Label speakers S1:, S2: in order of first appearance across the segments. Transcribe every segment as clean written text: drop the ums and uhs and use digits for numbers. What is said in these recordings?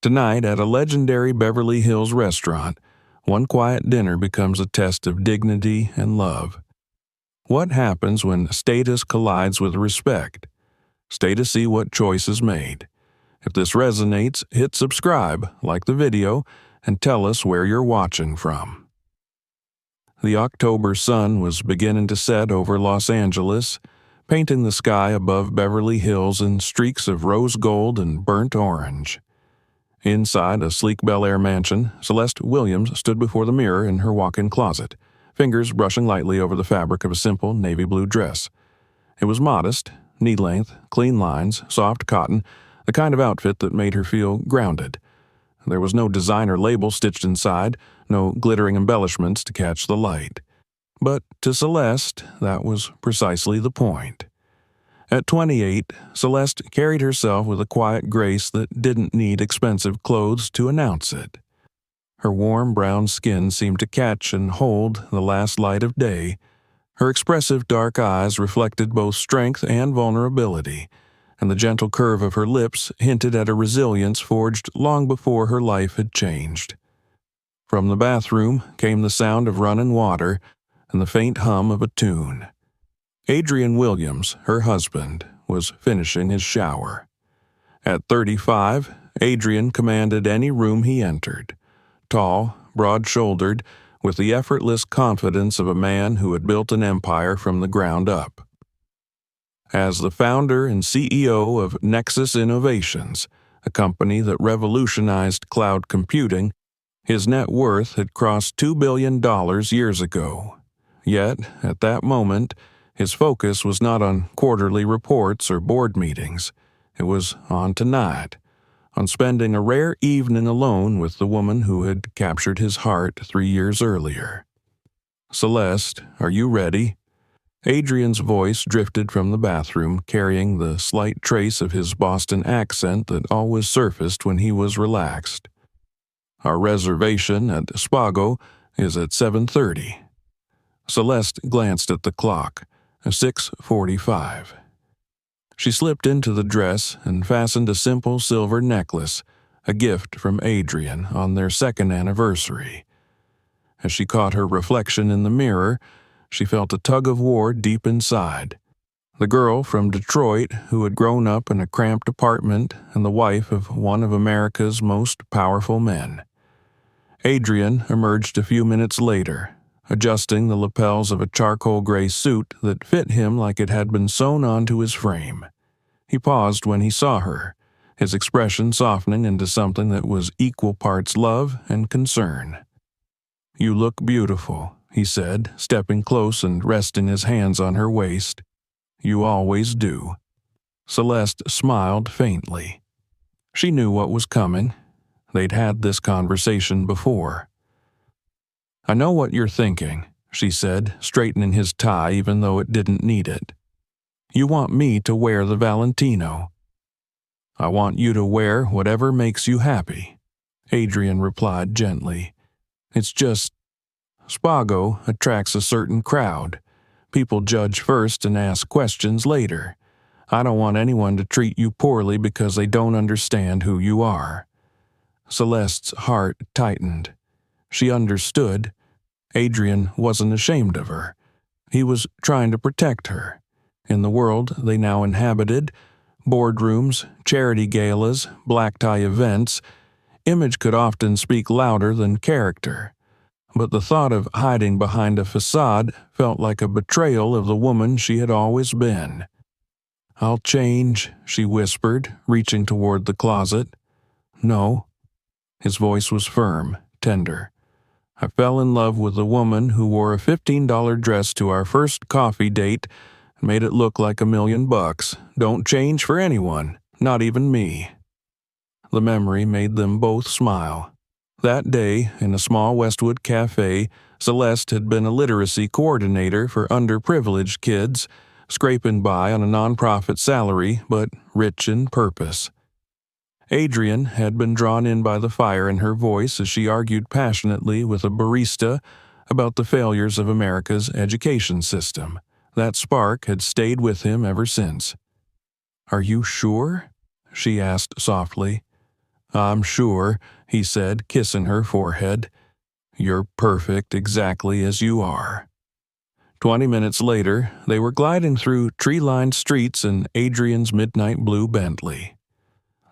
S1: Tonight, at a legendary Beverly Hills restaurant, one quiet dinner becomes a test of dignity and love. What happens when status collides with respect? Stay to see what choice is made. If this resonates, hit subscribe, like the video, and tell us where you're watching from. The October sun was beginning to set over Los Angeles, painting the sky above Beverly Hills in streaks of rose gold and burnt orange. Inside a sleek Bel Air mansion, Celeste Williams stood before the mirror in her walk-in closet, fingers brushing lightly over the fabric of a simple navy blue dress. It was modest, knee-length, clean lines, soft cotton, the kind of outfit that made her feel grounded. There was no designer label stitched inside, no glittering embellishments to catch the light. But to Celeste, that was precisely the point. At 28, Celeste carried herself with a quiet grace that didn't need expensive clothes to announce it. Her warm brown skin seemed to catch and hold the last light of day. Her expressive dark eyes reflected both strength and vulnerability, and the gentle curve of her lips hinted at a resilience forged long before her life had changed. From the bathroom came the sound of running water and the faint hum of a tune. Adrian Williams, her husband, was finishing his shower. At 35, Adrian commanded any room he entered. Tall, broad-shouldered, with the effortless confidence of a man who had built an empire from the ground up. As the founder and CEO of Nexus Innovations, a company that revolutionized cloud computing, his net worth had crossed $2 billion years ago. Yet, at that moment, his focus was not on quarterly reports or board meetings. It was on tonight, on spending a rare evening alone with the woman who had captured his heart 3 years earlier. "Celeste, are you ready?" Adrian's voice drifted from the bathroom, carrying the slight trace of his Boston accent that always surfaced when he was relaxed. "Our reservation at Spago is at 7:30. Celeste glanced at the clock. 6:45. She slipped into the dress and fastened a simple silver necklace, a gift from Adrian on their second anniversary. As she caught her reflection in the mirror, she felt a tug of war deep inside. The girl from Detroit who had grown up in a cramped apartment and the wife of one of America's most powerful men. Adrian emerged a few minutes later, adjusting the lapels of a charcoal gray suit that fit him like it had been sewn onto his frame. He paused when he saw her, his expression softening into something that was equal parts love and concern. "You look beautiful," he said, stepping close and resting his hands on her waist. "You always do." Celeste smiled faintly. She knew what was coming. They'd had this conversation before. "I know what you're thinking," she said, straightening his tie even though it didn't need it. "You want me to wear the Valentino." "I want you to wear whatever makes you happy," Adrian replied gently. "It's just, Spago attracts a certain crowd. People judge first and ask questions later. I don't want anyone to treat you poorly because they don't understand who you are." Celeste's heart tightened. She understood. Adrian wasn't ashamed of her. He was trying to protect her. In the world they now inhabited, boardrooms, charity galas, black-tie events, image could often speak louder than character. But the thought of hiding behind a facade felt like a betrayal of the woman she had always been. "I'll change," she whispered, reaching toward the closet. "No." His voice was firm, tender. "I fell in love with a woman who wore a $15 dress to our first coffee date and made it look like $1 million. Don't change for anyone, not even me." The memory made them both smile. That day, in a small Westwood cafe, Celeste had been a literacy coordinator for underprivileged kids, scraping by on a nonprofit salary, but rich in purpose. Adrian had been drawn in by the fire in her voice as she argued passionately with a barista about the failures of America's education system. That spark had stayed with him ever since. "Are you sure?" she asked softly. "I'm sure," he said, kissing her forehead. "You're perfect exactly as you are." 20 minutes later, they were gliding through tree-lined streets in Adrian's midnight blue Bentley.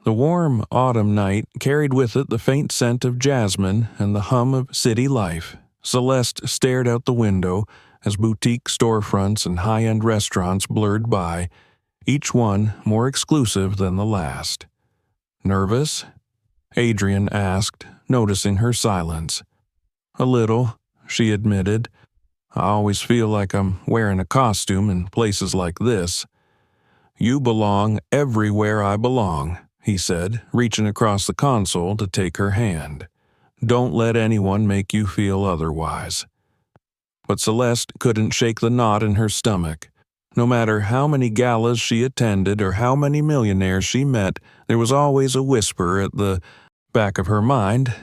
S1: The warm autumn night carried with it the faint scent of jasmine and the hum of city life. Celeste stared out the window as boutique storefronts and high-end restaurants blurred by, each one more exclusive than the last. "Nervous?" Adrian asked, noticing her silence. "A little," she admitted. "I always feel like I'm wearing a costume in places like this." "You belong everywhere I belong," he said, reaching across the console to take her hand. "Don't let anyone make you feel otherwise." But Celeste couldn't shake the knot in her stomach. No matter how many galas she attended or how many millionaires she met, there was always a whisper at the back of her mind,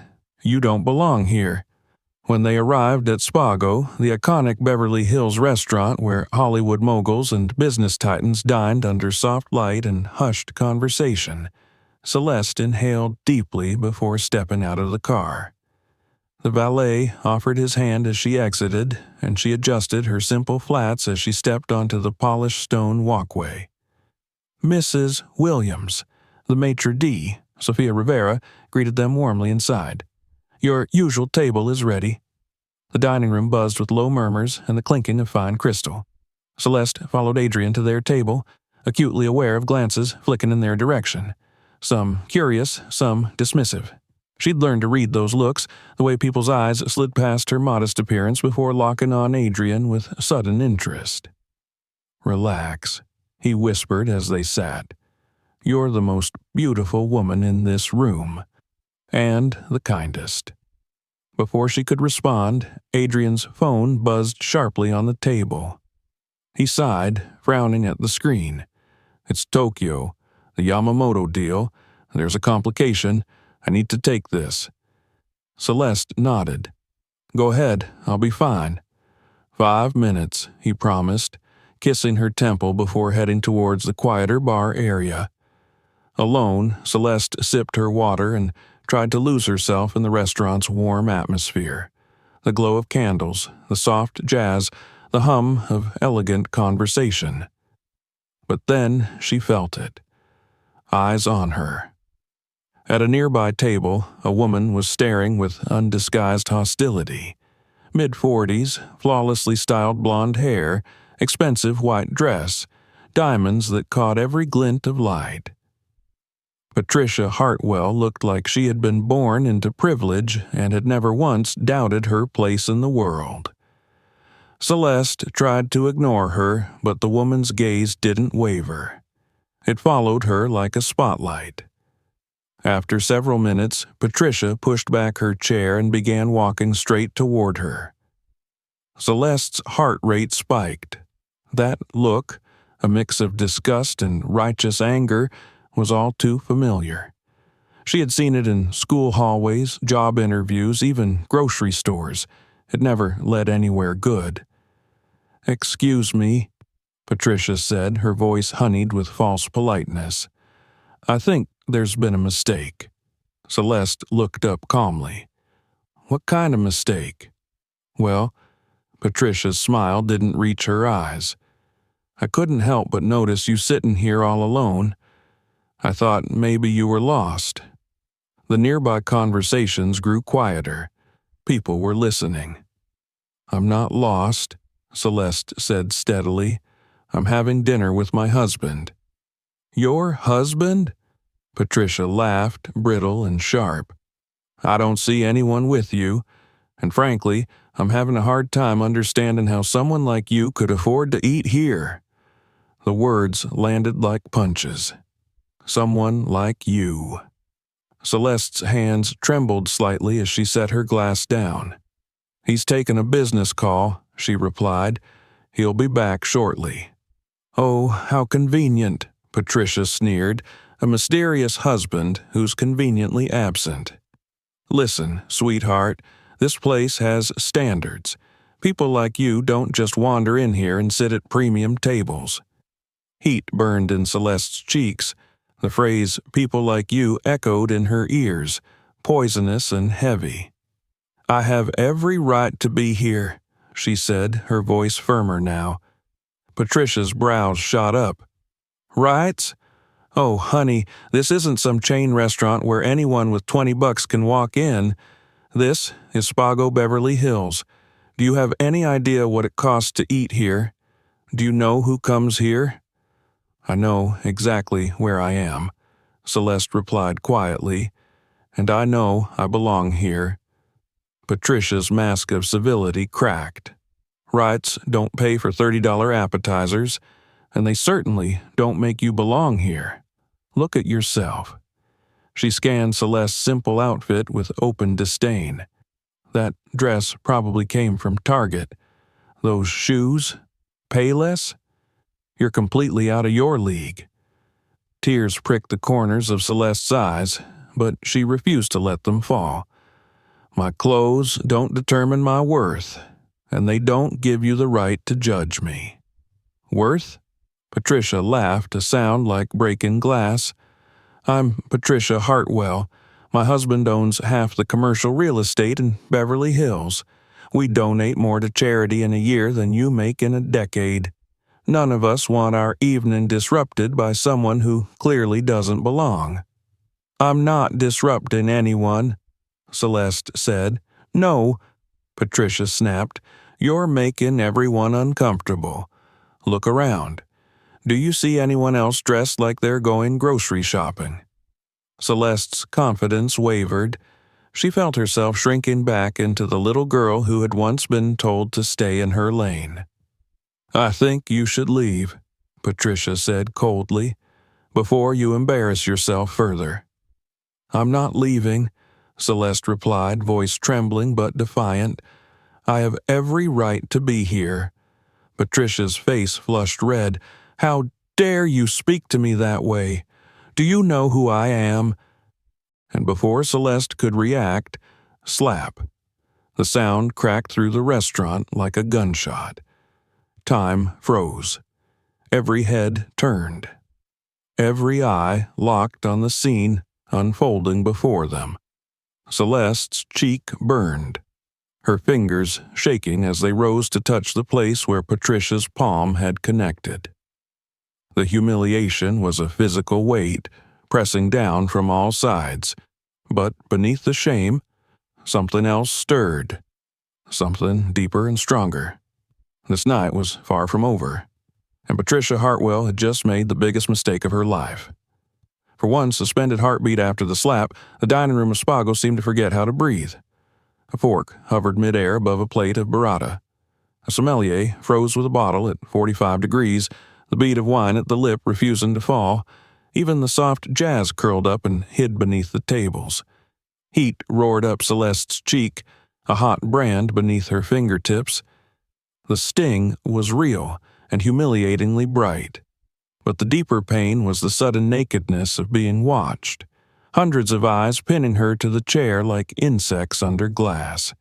S1: "You don't belong here." When they arrived at Spago, the iconic Beverly Hills restaurant where Hollywood moguls and business titans dined under soft light and hushed conversation, Celeste inhaled deeply before stepping out of the car. The valet offered his hand as she exited, and she adjusted her simple flats as she stepped onto the polished stone walkway. "Mrs. Williams," the maitre d', Sophia Rivera, greeted them warmly inside. "Your usual table is ready." The dining room buzzed with low murmurs and the clinking of fine crystal. Celeste followed Adrian to their table, acutely aware of glances flicking in their direction. Some curious, some dismissive. She'd learned to read those looks, the way people's eyes slid past her modest appearance before locking on Adrian with sudden interest. "Relax," he whispered as they sat. "You're the most beautiful woman in this room. And the kindest." Before she could respond, Adrian's phone buzzed sharply on the table. He sighed, frowning at the screen. "It's Tokyo, the Yamamoto deal. There's a complication. I need to take this." Celeste nodded. "Go ahead, I'll be fine." 5 minutes, he promised, kissing her temple before heading towards the quieter bar area. Alone, Celeste sipped her water and tried to lose herself in the restaurant's warm atmosphere. The glow of candles, the soft jazz, the hum of elegant conversation. But then she felt it. Eyes on her. At a nearby table, a woman was staring with undisguised hostility. Mid-40s, flawlessly styled blonde hair, expensive white dress, diamonds that caught every glint of light. Patricia Hartwell looked like she had been born into privilege and had never once doubted her place in the world. Celeste tried to ignore her, but the woman's gaze didn't waver. It followed her like a spotlight. After several minutes, Patricia pushed back her chair and began walking straight toward her. Celeste's heart rate spiked. That look, a mix of disgust and righteous anger, was all too familiar. She had seen it in school hallways, job interviews, even grocery stores. It never led anywhere good. "Excuse me," Patricia said, her voice honeyed with false politeness. "I think there's been a mistake." Celeste looked up calmly. "What kind of mistake?" "Well," Patricia's smile didn't reach her eyes. "I couldn't help but notice you sitting here all alone. I thought maybe you were lost." The nearby conversations grew quieter. People were listening. "I'm not lost," Celeste said steadily. "I'm having dinner with my husband." "Your husband?" Patricia laughed, brittle and sharp. "I don't see anyone with you, and frankly, I'm having a hard time understanding how someone like you could afford to eat here." The words landed like punches. "Someone like you." Celeste's hands trembled slightly as she set her glass down. "He's taken a business call," she replied. "He'll be back shortly." "Oh, how convenient," Patricia sneered. "A mysterious husband who's conveniently absent." "Listen, sweetheart, this place has standards. People like you don't just wander in here and sit at premium tables." Heat burned in Celeste's cheeks. The phrase "people like you" echoed in her ears, poisonous and heavy. "I have every right to be here," she said, her voice firmer now. Patricia's brows shot up. "Rights? Oh, honey, this isn't some chain restaurant where anyone with $20 can walk in. This is Spago Beverly Hills. Do you have any idea what it costs to eat here? Do you know who comes here?" "I know exactly where I am," Celeste replied quietly, "and I know I belong here." Patricia's mask of civility cracked. Rights don't pay for $30 appetizers, and they certainly don't make you belong here. Look at yourself. She scanned Celeste's simple outfit with open disdain. That dress probably came from Target. Those shoes? Payless? You're completely out of your league. Tears pricked the corners of Celeste's eyes, but she refused to let them fall. "My clothes don't determine my worth, and they don't give you the right to judge me." "Worth?" Patricia laughed, a sound like breaking glass. "I'm Patricia Hartwell. My husband owns half the commercial real estate in Beverly Hills. We donate more to charity in a year than you make in a decade. None of us want our evening disrupted by someone who clearly doesn't belong." "I'm not disrupting anyone," Celeste said. "No," Patricia snapped. "You're making everyone uncomfortable. Look around. Do you see anyone else dressed like they're going grocery shopping?" Celeste's confidence wavered. She felt herself shrinking back into the little girl who had once been told to stay in her lane. "I think you should leave," Patricia said coldly, "before you embarrass yourself further." "I'm not leaving," Celeste replied, voice trembling but defiant. "I have every right to be here." Patricia's face flushed red. "How dare you speak to me that way? Do you know who I am?" And before Celeste could react, slap. The sound cracked through the restaurant like a gunshot. Time froze. Every head turned. Every eye locked on the scene unfolding before them. Celeste's cheek burned, her fingers shaking as they rose to touch the place where Patricia's palm had connected. The humiliation was a physical weight, pressing down from all sides, but beneath the shame, something else stirred, something deeper and stronger. This night was far from over, and Patricia Hartwell had just made the biggest mistake of her life. For one suspended heartbeat after the slap, the dining room of Spago seemed to forget how to breathe. A fork hovered midair above a plate of burrata. A sommelier froze with a bottle at 45 degrees, the bead of wine at the lip refusing to fall. Even the soft jazz curled up and hid beneath the tables. Heat roared up Celeste's cheek, a hot brand beneath her fingertips. The sting was real and humiliatingly bright. But the deeper pain was the sudden nakedness of being watched, hundreds of eyes pinning her to the chair like insects under glass.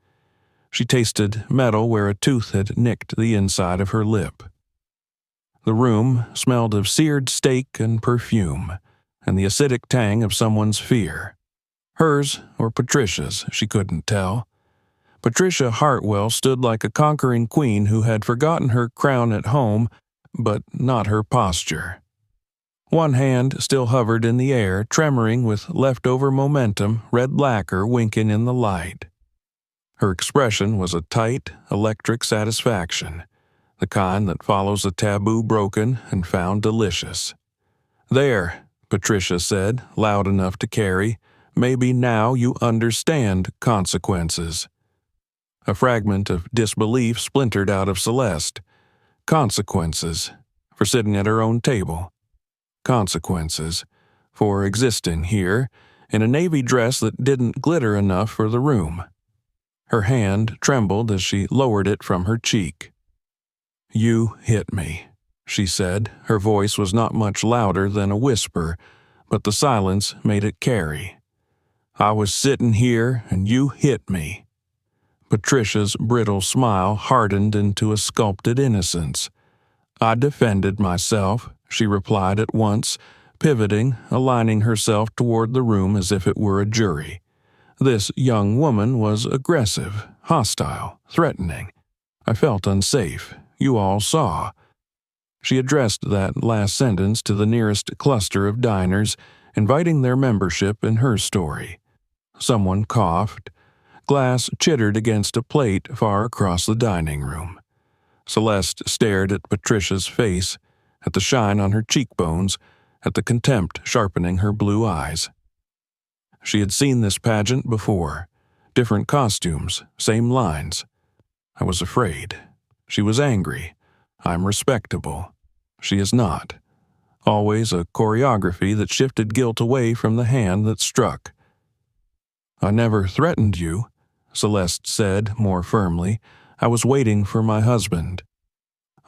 S1: She tasted metal where a tooth had nicked the inside of her lip. The room smelled of seared steak and perfume, and the acidic tang of someone's fear. Hers or Patricia's, she couldn't tell. Patricia Hartwell stood like a conquering queen who had forgotten her crown at home, but not her posture. One hand still hovered in the air, tremoring with leftover momentum, red lacquer winking in the light. Her expression was a tight, electric satisfaction, the kind that follows a taboo broken and found delicious. "There," Patricia said, loud enough to carry, "maybe now you understand consequences." A fragment of disbelief splintered out of Celeste. Consequences for sitting at her own table. Consequences for existing here in a navy dress that didn't glitter enough for the room. Her hand trembled as she lowered it from her cheek. "You hit me," she said. Her voice was not much louder than a whisper, but the silence made it carry. "I was sitting here and you hit me." Patricia's brittle smile hardened into a sculpted innocence. "I defended myself," she replied at once, pivoting, aligning herself toward the room as if it were a jury. This young woman was aggressive, hostile, threatening. I felt unsafe. You all saw. She addressed that last sentence to the nearest cluster of diners, inviting their membership in her story. Someone coughed. Glass chittered against a plate far across the dining room. Celeste stared at Patricia's face, at the shine on her cheekbones, at the contempt sharpening her blue eyes. She had seen this pageant before. Different costumes, same lines. I was afraid. She was angry. I'm respectable. She is not. Always a choreography that shifted guilt away from the hand that struck. I never threatened you, Celeste said more firmly. I was waiting for my husband.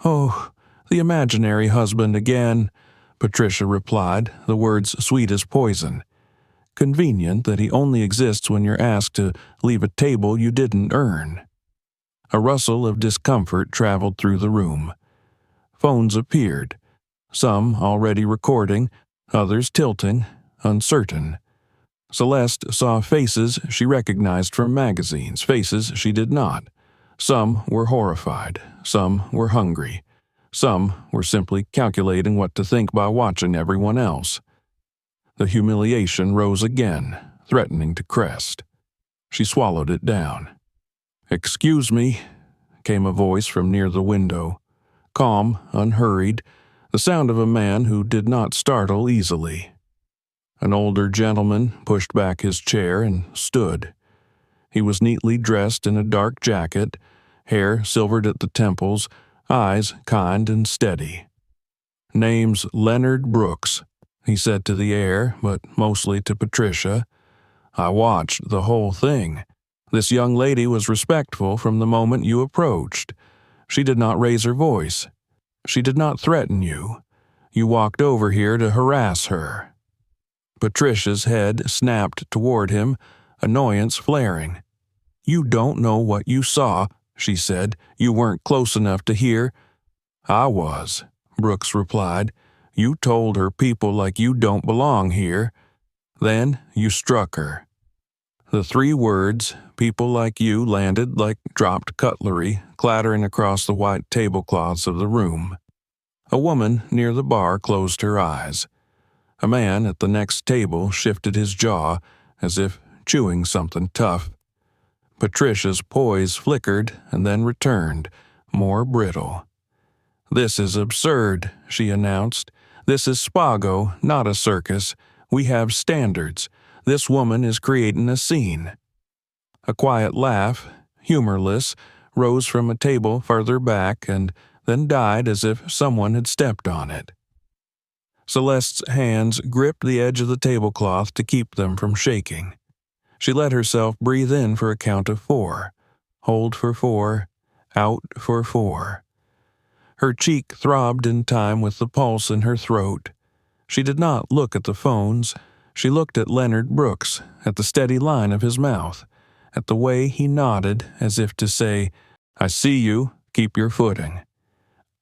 S1: Oh, the imaginary husband again, Patricia replied, the words sweet as poison. Convenient that he only exists when you're asked to leave a table you didn't earn. A rustle of discomfort traveled through the room. Phones appeared, some already recording, others tilting, uncertain. Celeste saw faces she recognized from magazines, faces she did not. Some were horrified, some were hungry, some were simply calculating what to think by watching everyone else. The humiliation rose again, threatening to crest. She swallowed it down. "Excuse me," came a voice from near the window. Calm, unhurried, the sound of a man who did not startle easily. An older gentleman pushed back his chair and stood. He was neatly dressed in a dark jacket, hair silvered at the temples, eyes kind and steady. "Name's Leonard Brooks," he said to the air, but mostly to Patricia. "I watched the whole thing. This young lady was respectful from the moment you approached. She did not raise her voice. She did not threaten you. You walked over here to harass her." Patricia's head snapped toward him, annoyance flaring. "You don't know what you saw," she said. "You weren't close enough to hear." "I was," Brooks replied. "You told her people like you don't belong here. Then you struck her." The 3 words, "people like you," landed like dropped cutlery, clattering across the white tablecloths of the room. A woman near the bar closed her eyes. A man at the next table shifted his jaw, as if chewing something tough. Patricia's poise flickered and then returned, more brittle. "This is absurd," she announced. "This is Spago, not a circus. We have standards. This woman is creating a scene." A quiet laugh, humorless, rose from a table farther back and then died as if someone had stepped on it. Celeste's hands gripped the edge of the tablecloth to keep them from shaking. She let herself breathe in for a count of 4, hold for 4, out for 4. Her cheek throbbed in time with the pulse in her throat. She did not look at the phones. She looked at Leonard Brooks, at the steady line of his mouth, at the way he nodded as if to say, "I see you, keep your footing."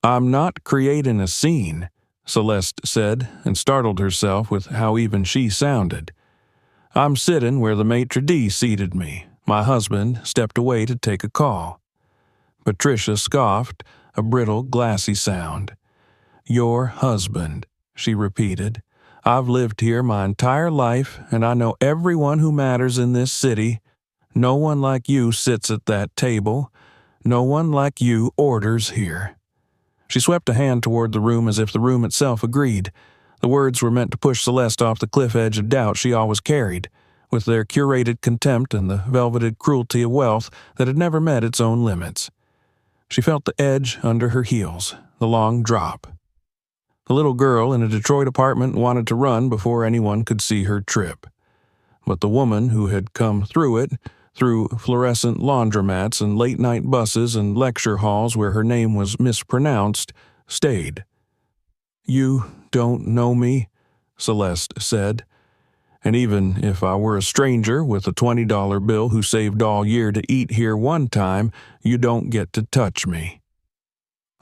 S1: "I'm not creating a scene," Celeste said, and startled herself with how even she sounded. "I'm sitting where the maitre d' seated me. My husband stepped away to take a call." Patricia scoffed, a brittle, glassy sound. "Your husband," she repeated. "I've lived here my entire life, and I know everyone who matters in this city. No one like you sits at that table. No one like you orders here." She swept a hand toward the room as if the room itself agreed. The words were meant to push Celeste off the cliff edge of doubt she always carried, with their curated contempt and the velveted cruelty of wealth that had never met its own limits. She felt the edge under her heels, the long drop. The little girl in a Detroit apartment wanted to run before anyone could see her trip. But the woman who had come through it, through fluorescent laundromats and late-night buses and lecture halls where her name was mispronounced, stayed. "You don't know me," Celeste said. "And even if I were a stranger with a $20 bill who saved all year to eat here one time, you don't get to touch me."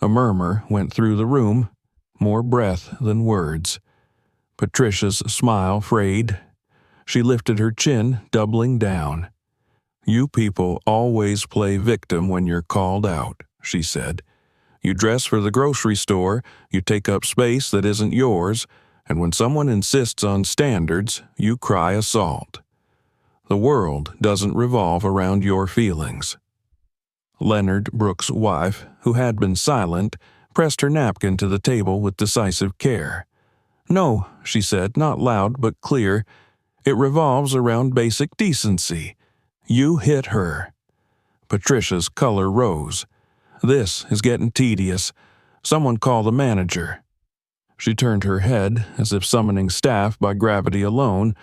S1: A murmur went through the room, more breath than words. Patricia's smile frayed. She lifted her chin, doubling down. "You people always play victim when you're called out," she said. "You dress for the grocery store, you take up space that isn't yours, and when someone insists on standards, you cry assault. The world doesn't revolve around your feelings." Leonard Brooks' wife, who had been silent, pressed her napkin to the table with decisive care. "No," she said, not loud but clear, "it revolves around basic decency. You hit her." Patricia's color rose. "This is getting tedious. Someone call the manager." She turned her head as if summoning staff by gravity alone,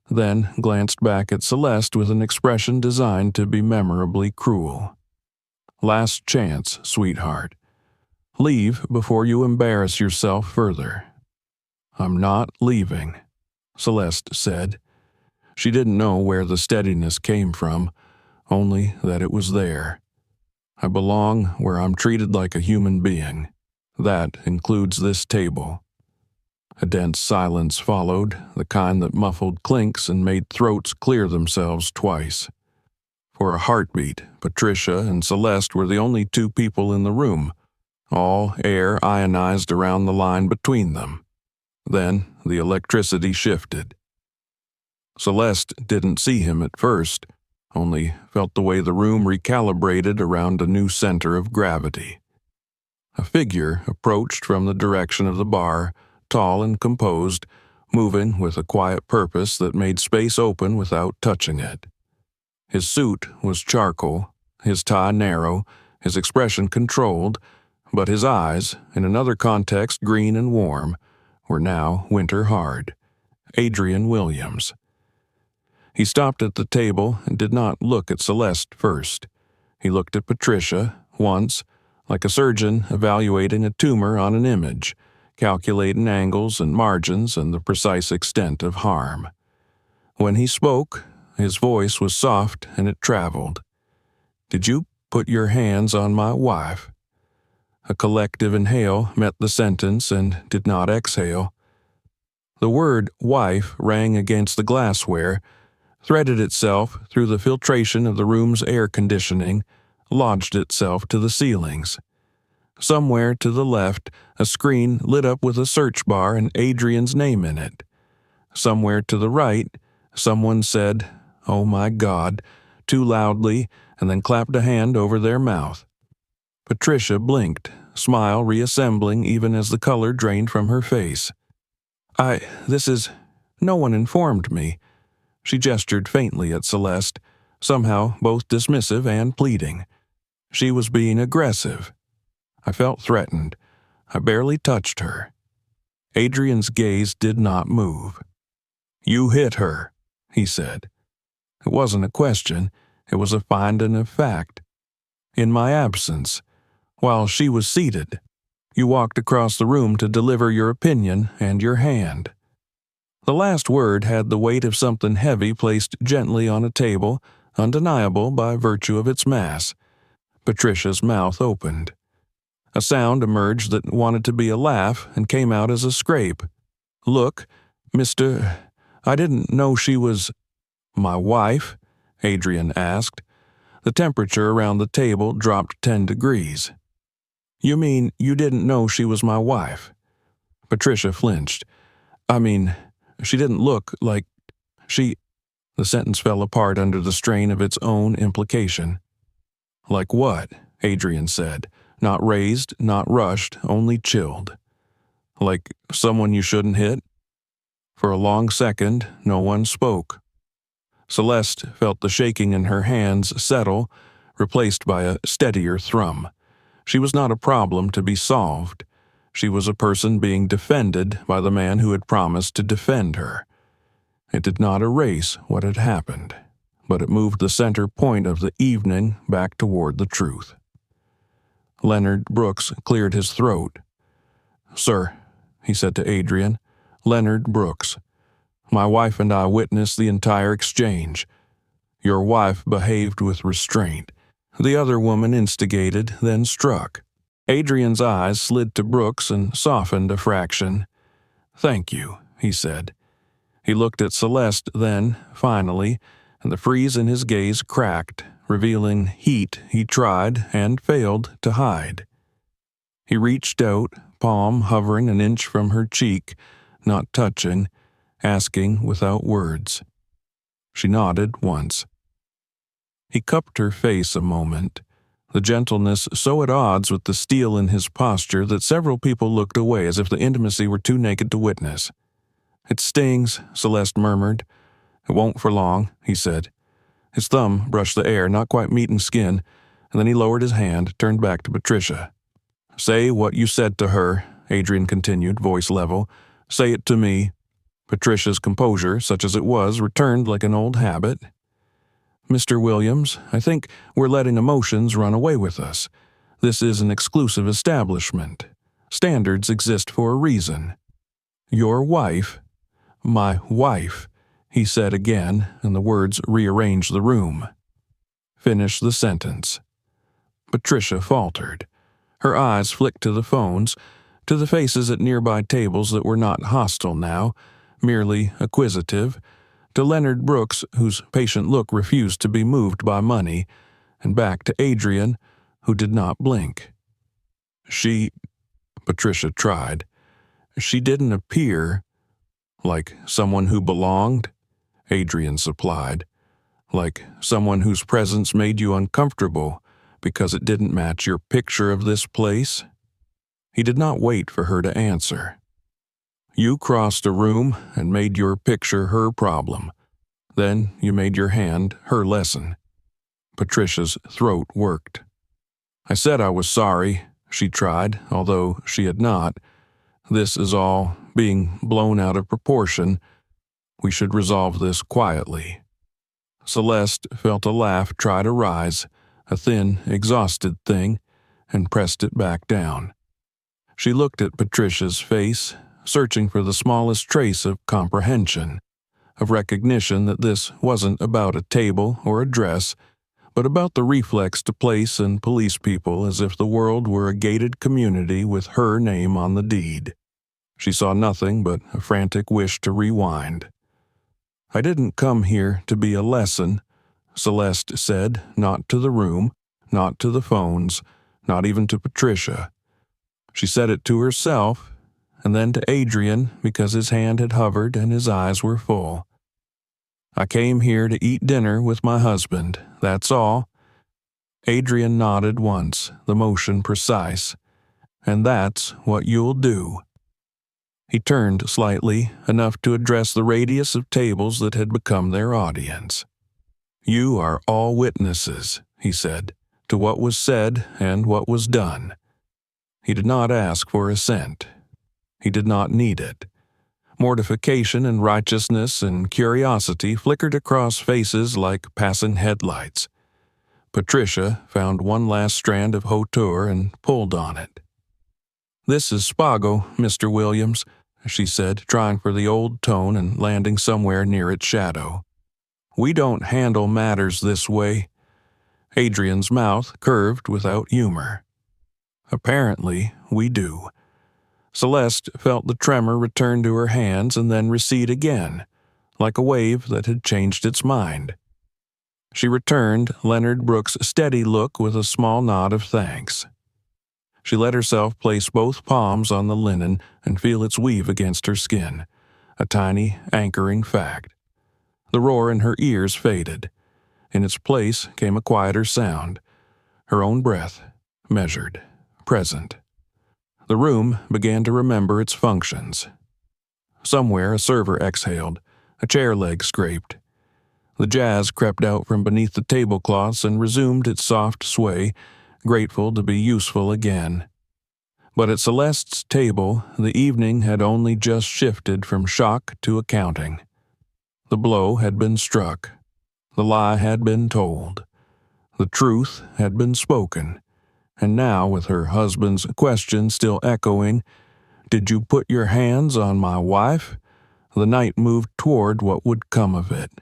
S1: then glanced back at Celeste with an expression designed to be memorably cruel. "Last chance, sweetheart. Leave before you embarrass yourself further." "I'm not leaving," Celeste said. She didn't know where the steadiness came from, only that it was there. "I belong where I'm treated like a human being. That includes this table." A dense silence followed, the kind that muffled clinks and made throats clear themselves twice. For a heartbeat, Patricia and Celeste were the only two people in the room, all air ionized around the line between them. Then the electricity shifted. Celeste didn't see him at first, only felt the way the room recalibrated around a new center of gravity. A figure approached from the direction of the bar, tall and composed, moving with a quiet purpose that made space open without touching it. His suit was charcoal, his tie narrow, his expression controlled, but his eyes, in another context green and warm, were now winter hard. Adrian Williams. He stopped at the table and did not look at Celeste first. He looked at Patricia, once, like a surgeon evaluating a tumor on an image, calculating angles and margins and the precise extent of harm. When he spoke, his voice was soft and it traveled. "Did you put your hands on my wife?" A collective inhale met the sentence and did not exhale. The word wife rang against the glassware, threaded itself through the filtration of the room's air conditioning, lodged itself to the ceilings. Somewhere to the left, a screen lit up with a search bar and Adrian's name in it. Somewhere to the right, someone said, "Oh my God," too loudly, and then clapped a hand over their mouth. Patricia blinked, smile reassembling even as the color drained from her face. No one informed me." She gestured faintly at Celeste, somehow both dismissive and pleading. She was being aggressive. I felt threatened. I barely touched her. Adrian's gaze did not move. "You hit her," he said. It wasn't a question, it was a finding of fact. "In my absence, while she was seated. You walked across the room to deliver your opinion and your hand." The last word had the weight of something heavy placed gently on a table, undeniable by virtue of its mass. Patricia's mouth opened. A sound emerged that wanted to be a laugh and came out as a scrape. "Look, I didn't know she was—" "My wife?" Adrian asked. The temperature around the table dropped 10 degrees. "You mean you didn't know she was my wife?" Patricia flinched. She didn't look like she—" The sentence fell apart under the strain of its own implication. "Like what?" Adrian said, not raised, not rushed, only chilled. "Like someone you shouldn't hit?" For a long second, no one spoke. Celeste felt the shaking in her hands settle, replaced by a steadier thrum. She was not a problem to be solved. She was a person being defended by the man who had promised to defend her. It did not erase what had happened, but it moved the center point of the evening back toward the truth. Leonard Brooks cleared his throat. "Sir," he said to Adrian, "Leonard Brooks. My wife and I witnessed the entire exchange. Your wife behaved with restraint. The other woman instigated, then struck." Adrian's eyes slid to Brooks and softened a fraction. "Thank you," he said. He looked at Celeste then, finally, and the freeze in his gaze cracked, revealing heat he tried and failed to hide. He reached out, palm hovering an inch from her cheek, not touching, asking without words. She nodded once. He cupped her face a moment, the gentleness so at odds with the steel in his posture that several people looked away as if the intimacy were too naked to witness. "It stings," Celeste murmured. "It won't for long," he said. His thumb brushed the air, not quite meeting skin, and then he lowered his hand, turned back to Patricia. "Say what you said to her," Adrian continued, voice level. "Say it to me." Patricia's composure, such as it was, returned like an old habit. "Mr. Williams, I think we're letting emotions run away with us. This is an exclusive establishment. Standards exist for a reason. Your wife—" "My wife," he said again, and the words rearranged the room. "Finish the sentence." Patricia faltered. Her eyes flicked to the phones, to the faces at nearby tables that were not hostile now, merely acquisitive, to Leonard Brooks, whose patient look refused to be moved by money, and back to Adrian, who did not blink. Patricia tried. "She didn't appear like someone who belonged," Adrian supplied. "Like someone whose presence made you uncomfortable because it didn't match your picture of this place?" He did not wait for her to answer. "You crossed a room and made your picture her problem. Then you made your hand her lesson." Patricia's throat worked. "I said I was sorry," she tried, although she had not. "This is all being blown out of proportion. We should resolve this quietly." Celeste felt a laugh try to rise, a thin, exhausted thing, and pressed it back down. She looked at Patricia's face, searching for the smallest trace of comprehension, of recognition that this wasn't about a table or a dress, but about the reflex to place and police people as if the world were a gated community with her name on the deed. She saw nothing but a frantic wish to rewind. "I didn't come here to be a lesson," Celeste said, not to the room, not to the phones, not even to Patricia. She said it to herself, and then to Adrian because his hand had hovered and his eyes were full. "I came here to eat dinner with my husband, that's all." Adrian nodded once, the motion precise. "And that's what you'll do." He turned slightly, enough to address the radius of tables that had become their audience. "You are all witnesses," he said, "to what was said and what was done." He did not ask for assent. He did not need it. Mortification and righteousness and curiosity flickered across faces like passing headlights. Patricia found one last strand of hauteur and pulled on it. "This is Spago, Mr. Williams," she said, trying for the old tone and landing somewhere near its shadow. "We don't handle matters this way." Adrian's mouth curved without humor. "Apparently, we do." Celeste felt the tremor return to her hands and then recede again, like a wave that had changed its mind. She returned Leonard Brooks' steady look with a small nod of thanks. She let herself place both palms on the linen and feel its weave against her skin, a tiny, anchoring fact. The roar in her ears faded. In its place came a quieter sound, her own breath, measured, present. The room began to remember its functions. Somewhere a server exhaled, a chair leg scraped. The jazz crept out from beneath the tablecloths and resumed its soft sway, grateful to be useful again. But at Celeste's table, the evening had only just shifted from shock to accounting. The blow had been struck. The lie had been told. The truth had been spoken. And now, with her husband's question still echoing, "Did you put your hands on my wife?" the night moved toward what would come of it.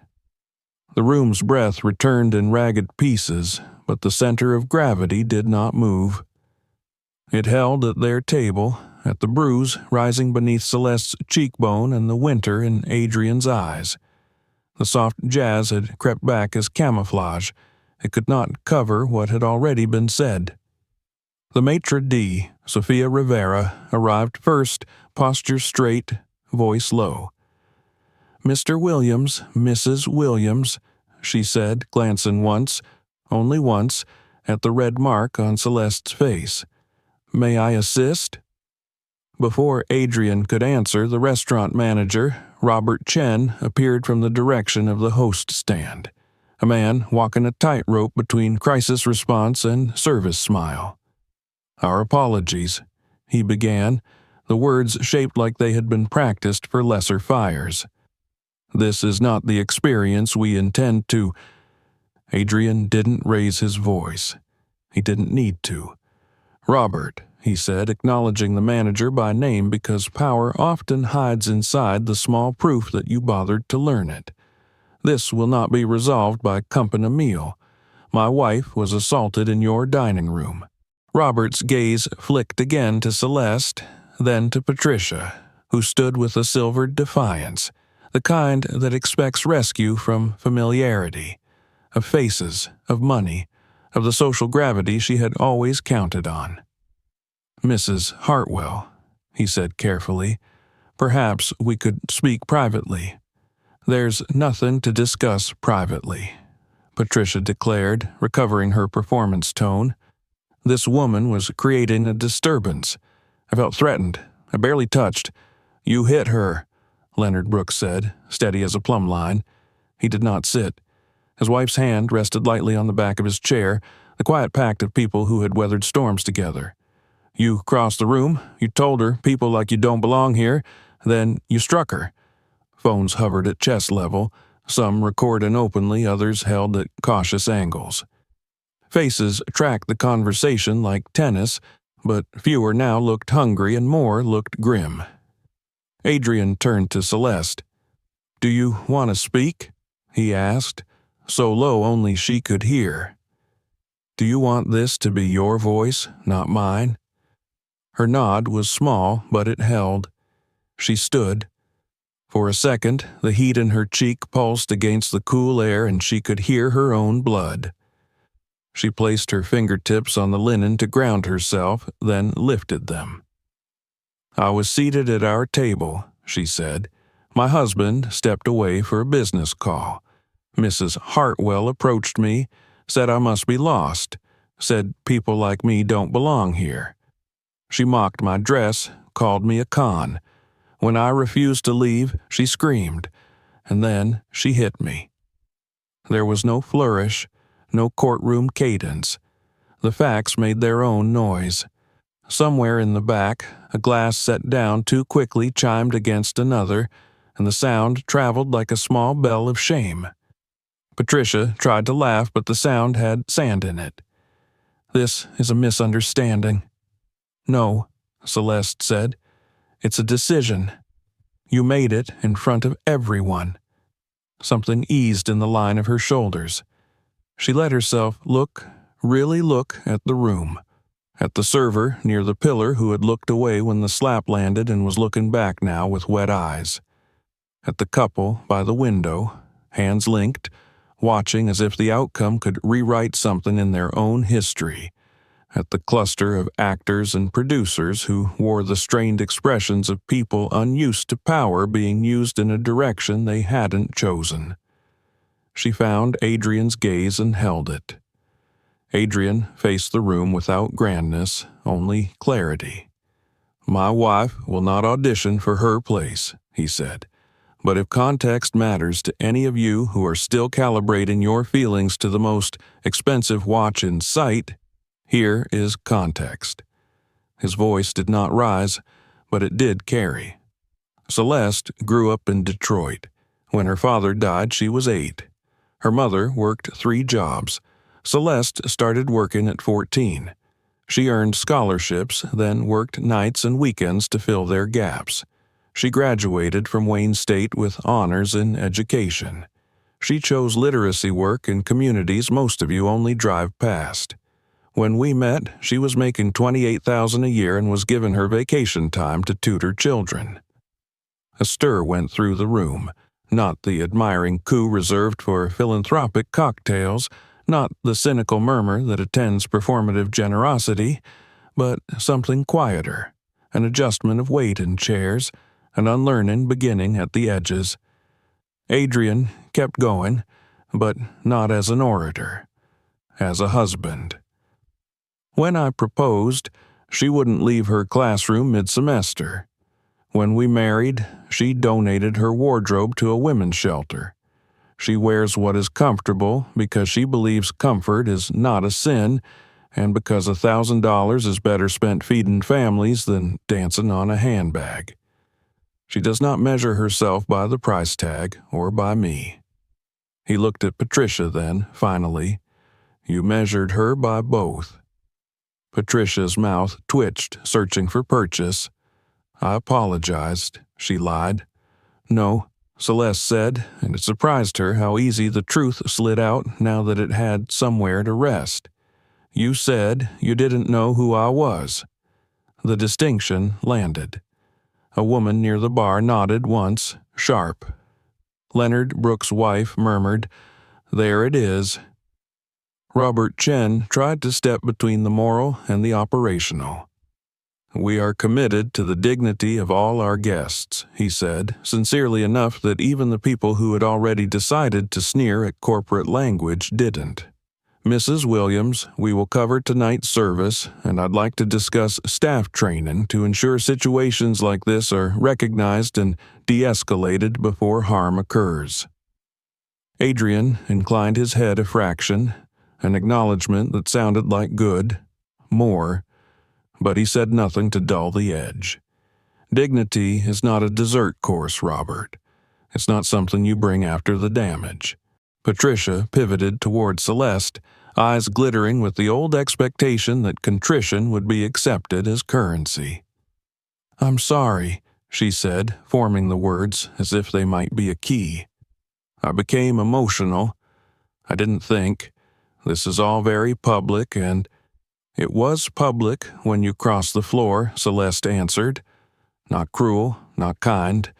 S1: The room's breath returned in ragged pieces, but the center of gravity did not move. It held at their table, at the bruise rising beneath Celeste's cheekbone and the winter in Adrian's eyes. The soft jazz had crept back as camouflage. It could not cover what had already been said. The maitre d', Sophia Rivera, arrived first, posture straight, voice low. "Mr. Williams, Mrs. Williams," she said, glancing once, only once, at the red mark on Celeste's face. "May I assist?" Before Adrian could answer, the restaurant manager, Robert Chen, appeared from the direction of the host stand, a man walking a tightrope between crisis response and service smile. "Our apologies," he began, the words shaped like they had been practiced for lesser fires. "This is not the experience we intend to—" Adrian didn't raise his voice. He didn't need to. "Robert," he said, acknowledging the manager by name because power often hides inside the small proof that you bothered to learn it. "This will not be resolved by company meal. My wife was assaulted in your dining room." Robert's gaze flicked again to Celeste, then to Patricia, who stood with a silvered defiance, the kind that expects rescue from familiarity, of faces, of money, of the social gravity she had always counted on. "Mrs. Hartwell," he said carefully, "perhaps we could speak privately." "There's nothing to discuss privately," Patricia declared, recovering her performance tone. "This woman was creating a disturbance. I felt threatened. I barely touched." "You hit her," Leonard Brooks said, steady as a plumb line. He did not sit. His wife's hand rested lightly on the back of his chair, the quiet pact of people who had weathered storms together. "You crossed the room, you told her people like you don't belong here, then you struck her." Phones hovered at chest level, some recording openly, others held at cautious angles. Faces tracked the conversation like tennis, but fewer now looked hungry and more looked grim. Adrian turned to Celeste. "Do you want to speak?" he asked, so low only she could hear. "Do you want this to be your voice, not mine?" Her nod was small, but it held. She stood. For a second, the heat in her cheek pulsed against the cool air and she could hear her own blood. She placed her fingertips on the linen to ground herself, then lifted them. "I was seated at our table," she said. "My husband stepped away for a business call. Mrs. Hartwell approached me, said I must be lost, said people like me don't belong here. She mocked my dress, called me a con. When I refused to leave, she screamed, and then she hit me." There was no flourish, no courtroom cadence. The facts made their own noise. Somewhere in the back, a glass set down too quickly chimed against another, and the sound traveled like a small bell of shame. Patricia tried to laugh, but the sound had sand in it. "This is a misunderstanding." "No," Celeste said. "It's a decision. You made it in front of everyone." Something eased in the line of her shoulders. She let herself really look at the room, at the server near the pillar who had looked away when the slap landed and was looking back now with wet eyes, at the couple by the window, hands linked, watching as if the outcome could rewrite something in their own history, at the cluster of actors and producers who wore the strained expressions of people unused to power being used in a direction they hadn't chosen. She found Adrian's gaze and held it. Adrian faced the room without grandness, only clarity. "My wife will not audition for her place," he said. "But if context matters to any of you who are still calibrating your feelings to the most expensive watch in sight, here is context." His voice did not rise, but it did carry. Celeste grew up in Detroit. When her father died, she was 8. Her mother worked 3 jobs. Celeste started working at 14. She earned scholarships, then worked nights and weekends to fill their gaps. She graduated from Wayne State with honors in education. She chose literacy work in communities most of you only drive past. When we met, she was making $28,000 a year and was given her vacation time to tutor children. A stir went through the room, not the admiring coo reserved for philanthropic cocktails, not the cynical murmur that attends performative generosity, but something quieter, an adjustment of weight in chairs, an unlearning beginning at the edges. Adrian kept going, but not as an orator, as a husband. When I proposed, she wouldn't leave her classroom mid-semester. When we married, she donated her wardrobe to a women's shelter. She wears what is comfortable because she believes comfort is not a sin, and because $1,000 is better spent feeding families than dancing on a handbag. She does not measure herself by the price tag or by me. He looked at Patricia then, finally. You measured her by both. Patricia's mouth twitched, searching for purchase. I apologized, she lied. No, Celeste said, and it surprised her how easy the truth slid out now that it had somewhere to rest. You said you didn't know who I was. The distinction landed. A woman near the bar nodded once, sharp. Leonard Brooks' wife murmured, There it is. Robert Chen tried to step between the moral and the operational. We are committed to the dignity of all our guests, he said, sincerely enough that even the people who had already decided to sneer at corporate language didn't. Mrs. Williams, we will cover tonight's service, and I'd like to discuss staff training to ensure situations like this are recognized and de-escalated before harm occurs. Adrian inclined his head a fraction, an acknowledgement that sounded like good, more, but he said nothing to dull the edge. Dignity is not a dessert course, Robert. It's not something you bring after the damage. Patricia pivoted toward Celeste, eyes glittering with the old expectation that contrition would be accepted as currency. I'm sorry, she said, forming the words as if they might be a key. I became emotional. I didn't think. This is all very public, and it was public when you crossed the floor, Celeste answered. Not cruel, not kind,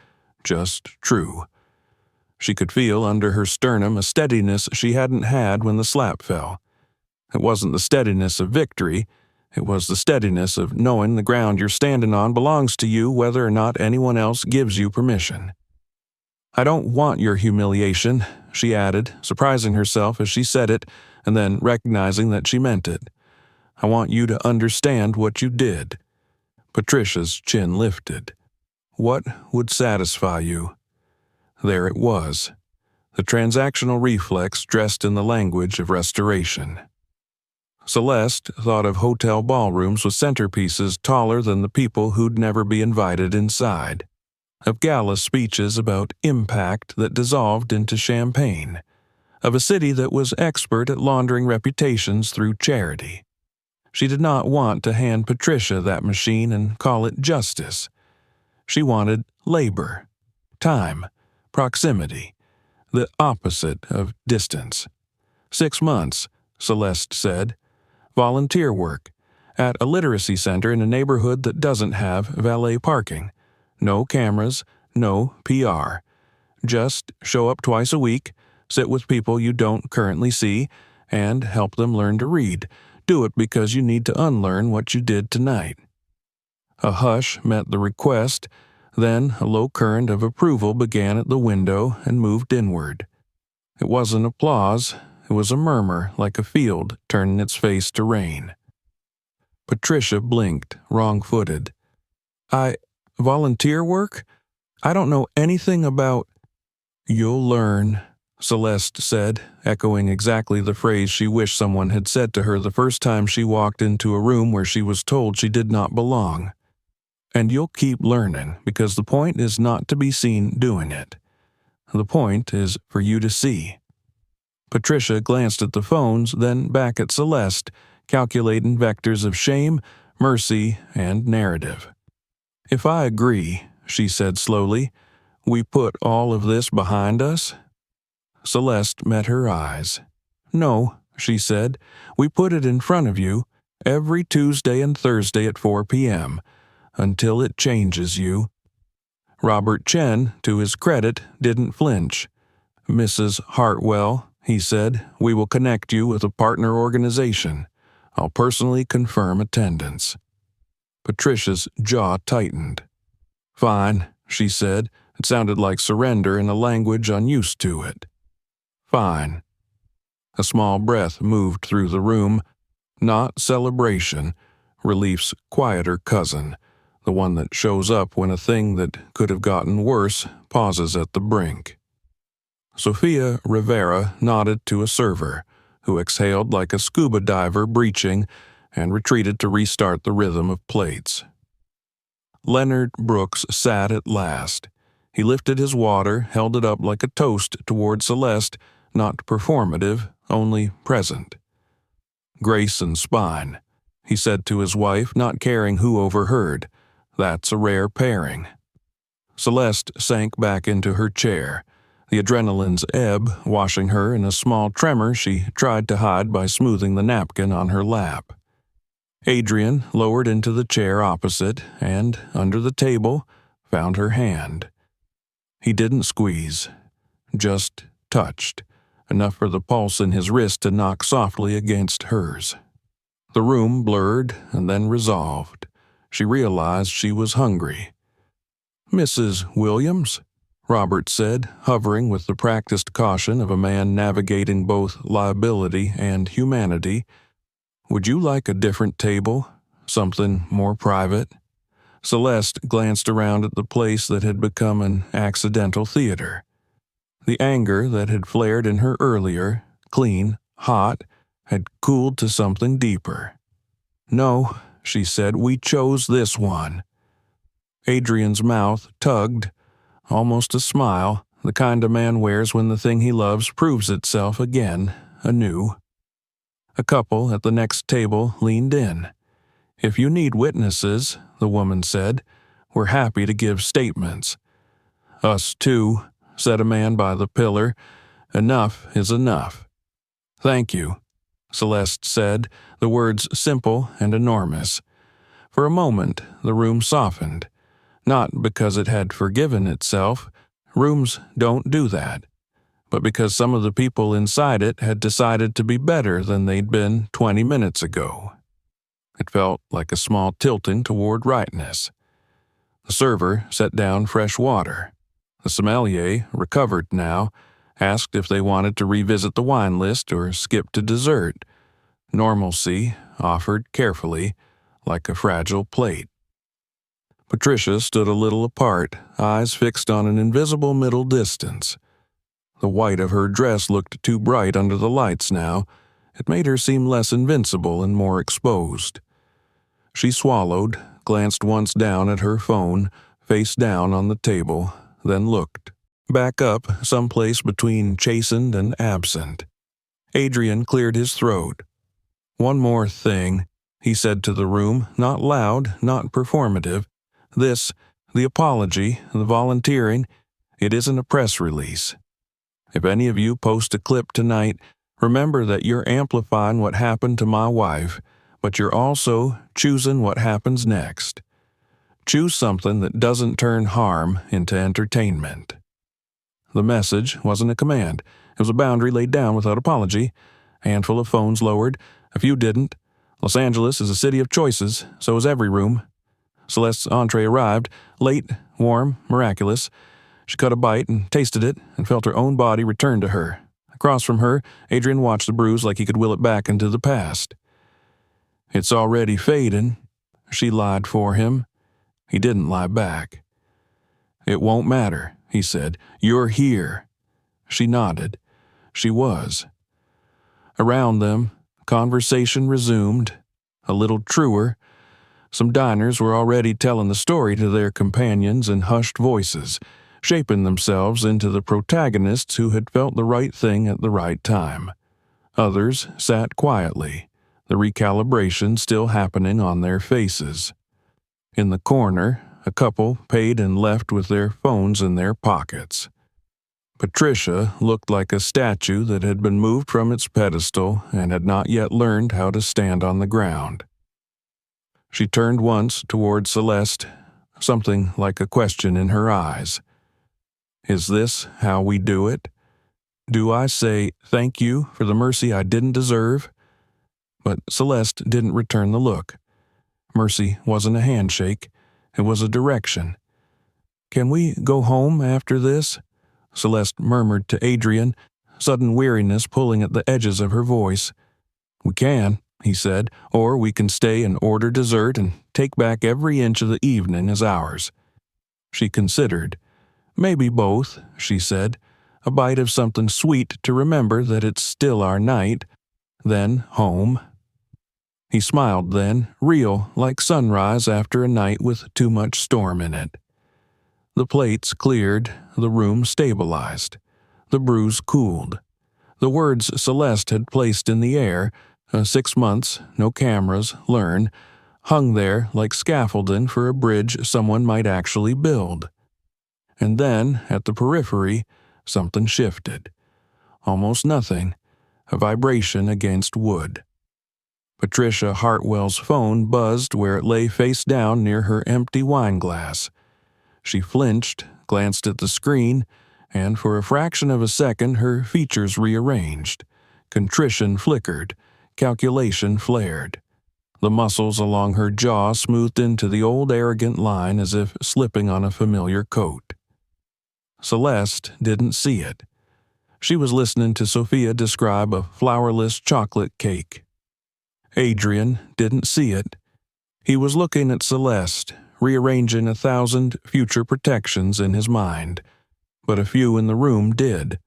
S1: just true. She could feel under her sternum a steadiness she hadn't had when the slap fell. It wasn't the steadiness of victory. It was the steadiness of knowing the ground you're standing on belongs to you whether or not anyone else gives you permission. I don't want your humiliation, she added, surprising herself as she said it, and then recognizing that she meant it. I want you to understand what you did. Patricia's chin lifted. What would satisfy you? There it was, the transactional reflex dressed in the language of restoration. Celeste thought of hotel ballrooms with centerpieces taller than the people who'd never be invited inside, of gala speeches about impact that dissolved into champagne, of a city that was expert at laundering reputations through charity. She did not want to hand Patricia that machine and call it justice. She wanted labor, time, proximity, the opposite of distance. 6 months, Celeste said. Volunteer work, at a literacy center in a neighborhood that doesn't have valet parking. No cameras, no PR. Just show up twice a week, sit with people you don't currently see, and help them learn to read. Do it because you need to unlearn what you did tonight. A hush met the request, then a low current of approval began at the window and moved inward. It wasn't applause, it was a murmur like a field turning its face to rain. Patricia blinked, wrong-footed. Volunteer work? I don't know anything about... You'll learn, Celeste said, echoing exactly the phrase she wished someone had said to her the first time she walked into a room where she was told she did not belong. And you'll keep learning, because the point is not to be seen doing it. The point is for you to see. Patricia glanced at the phones, then back at Celeste, calculating vectors of shame, mercy, and narrative. If I agree, she said slowly, we put all of this behind us? Celeste met her eyes. No, she said. "We put it in front of you every Tuesday and Thursday at 4 p.m. until it changes you." Robert Chen, to his credit, didn't flinch. "Mrs. Hartwell," he said, "we will connect you with a partner organization. I'll personally confirm attendance." Patricia's jaw tightened. "Fine," she said. It sounded like surrender in a language unused to it. "Fine." A small breath moved through the room. Not celebration, relief's quieter cousin, the one that shows up when a thing that could have gotten worse pauses at the brink. Sofia Rivera nodded to a server, who exhaled like a scuba diver breaching and retreated to restart the rhythm of plates. Leonard Brooks sat at last. He lifted his water, held it up like a toast toward Celeste, not performative, only present. "Grace and spine," he said to his wife, not caring who overheard. "That's a rare pairing." Celeste sank back into her chair, the adrenaline's ebb washing her in a small tremor she tried to hide by smoothing the napkin on her lap. Adrian lowered into the chair opposite and, under the table, found her hand. He didn't squeeze, just touched, enough for the pulse in his wrist to knock softly against hers. The room blurred and then resolved. She realized she was hungry. "Mrs. Williams," Robert said, hovering with the practiced caution of a man navigating both liability and humanity, "would you like a different table? Something more private?" Celeste glanced around at the place that had become an accidental theater. The anger that had flared in her earlier, clean, hot, had cooled to something deeper. "No," she said, "we chose this one." Adrian's mouth tugged, almost a smile, the kind a man wears when the thing he loves proves itself again, anew. A couple at the next table leaned in. "If you need witnesses," the woman said, "we're happy to give statements." "Us too," said a man by the pillar. "Enough is enough." "Thank you," Celeste said, the words simple and enormous. For a moment, the room softened. Not because it had forgiven itself, rooms don't do that, but because some of the people inside it had decided to be better than they'd been 20 minutes ago. It felt like a small tilting toward rightness. The server set down fresh water. The sommelier, recovered now, asked if they wanted to revisit the wine list or skip to dessert. Normalcy, offered carefully, like a fragile plate. Patricia stood a little apart, eyes fixed on an invisible middle distance. The white of her dress looked too bright under the lights now. It made her seem less invincible and more exposed. She swallowed, glanced once down at her phone, face down on the table, then looked back up someplace between chastened and absent. Adrian cleared his throat. "One more thing," he said to the room, not loud, not performative. The apology, the volunteering, it isn't a press release. If any of you post a clip tonight, remember that you're amplifying what happened to my wife, but you're also choosing what happens next. Choose something that doesn't turn harm into entertainment." The message wasn't a command. It was a boundary laid down without apology. A handful of phones lowered. A few didn't. Los Angeles is a city of choices, so is every room. Celeste's entree arrived, late, warm, miraculous. She cut a bite and tasted it and felt her own body return to her. Across from her, Adrian watched the bruise like he could will it back into the past. "It's already fading," she lied for him. He didn't lie back. "It won't matter," he said. "You're here." She nodded. She was. Around them, conversation resumed, a little truer. Some diners were already telling the story to their companions in hushed voices, shaping themselves into the protagonists who had felt the right thing at the right time. Others sat quietly, the recalibration still happening on their faces. In the corner, a couple paid and left with their phones in their pockets. Patricia looked like a statue that had been moved from its pedestal and had not yet learned how to stand on the ground. She turned once toward Celeste, something like a question in her eyes. Is this how we do it? Do I say thank you for the mercy I didn't deserve? But Celeste didn't return the look. Mercy wasn't a handshake, it was a direction. Can we go home after this? Celeste murmured to Adrian, sudden weariness pulling at the edges of her voice. We can, he said, or we can stay and order dessert and take back every inch of the evening as ours. She considered. Maybe both, she said, a bite of something sweet to remember that it's still our night, then home. He smiled then, real, like sunrise after a night with too much storm in it. The plates cleared, the room stabilized. The bruise cooled. The words Celeste had placed in the air, 6 months, no cameras, learn, hung there like scaffolding for a bridge someone might actually build. And then, at the periphery, something shifted. Almost nothing, a vibration against wood. Patricia Hartwell's phone buzzed where it lay face down near her empty wine glass. She flinched, glanced at the screen, and for a fraction of a second her features rearranged. Contrition flickered, calculation flared. The muscles along her jaw smoothed into the old arrogant line as if slipping on a familiar coat. Celeste didn't see it. She was listening to Sophia describe a flourless chocolate cake. Adrian didn't see it. He was looking at Celeste, rearranging 1,000 future protections in his mind. But a few in the room did.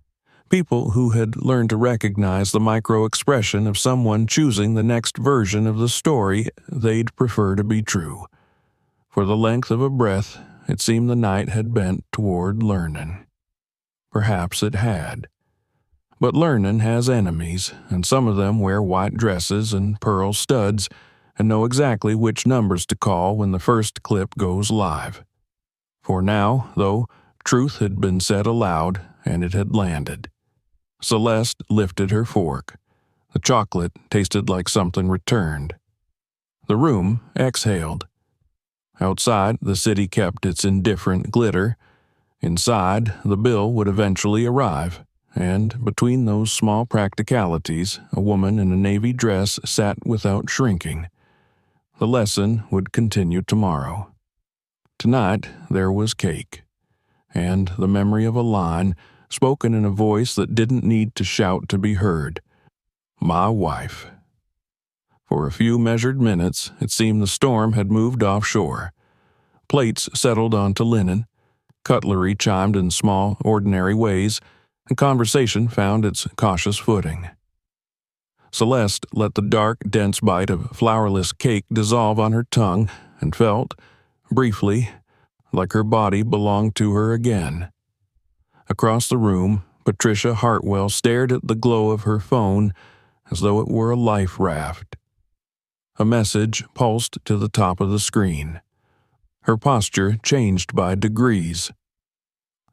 S1: People who had learned to recognize the micro-expression of someone choosing the next version of the story they'd prefer to be true. For the length of a breath, it seemed the night had bent toward learning. Perhaps it had. But learning has enemies, and some of them wear white dresses and pearl studs and know exactly which numbers to call when the first clip goes live. For now, though, truth had been said aloud, and it had landed. Celeste lifted her fork. The chocolate tasted like something returned. The room exhaled. Outside, the city kept its indifferent glitter. Inside, the bill would eventually arrive, and between those small practicalities, a woman in a navy dress sat without shrinking. The lesson would continue tomorrow. Tonight, there was cake, and the memory of a line spoken in a voice that didn't need to shout to be heard. My wife. For a few measured minutes, it seemed the storm had moved offshore. Plates settled onto linen, cutlery chimed in small, ordinary ways, and conversation found its cautious footing. Celeste let the dark, dense bite of flourless cake dissolve on her tongue and felt, briefly, like her body belonged to her again. Across the room, Patricia Hartwell stared at the glow of her phone as though it were a life raft. A message pulsed to the top of the screen. Her posture changed by degrees.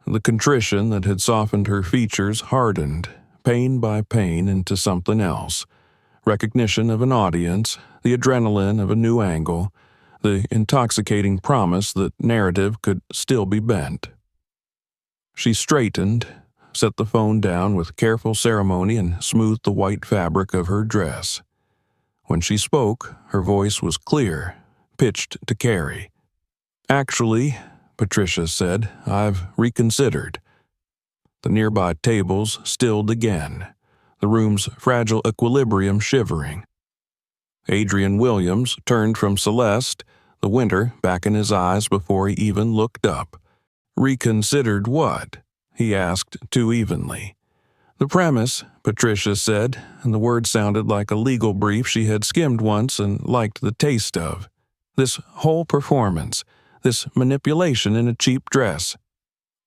S1: The contrition that had softened her features hardened, pain by pain, into something else. Recognition of an audience, the adrenaline of a new angle, the intoxicating promise that narrative could still be bent. She straightened, set the phone down with careful ceremony, and smoothed the white fabric of her dress. When she spoke, her voice was clear, pitched to carry. Actually, Patricia said, I've reconsidered. The nearby tables stilled again, the room's fragile equilibrium shivering. Adrian Williams turned from Celeste, the winter back in his eyes before he even looked up. Reconsidered what? He asked too evenly. The premise, Patricia said, and the word sounded like a legal brief she had skimmed once and liked the taste of. This whole performance, this manipulation in a cheap dress.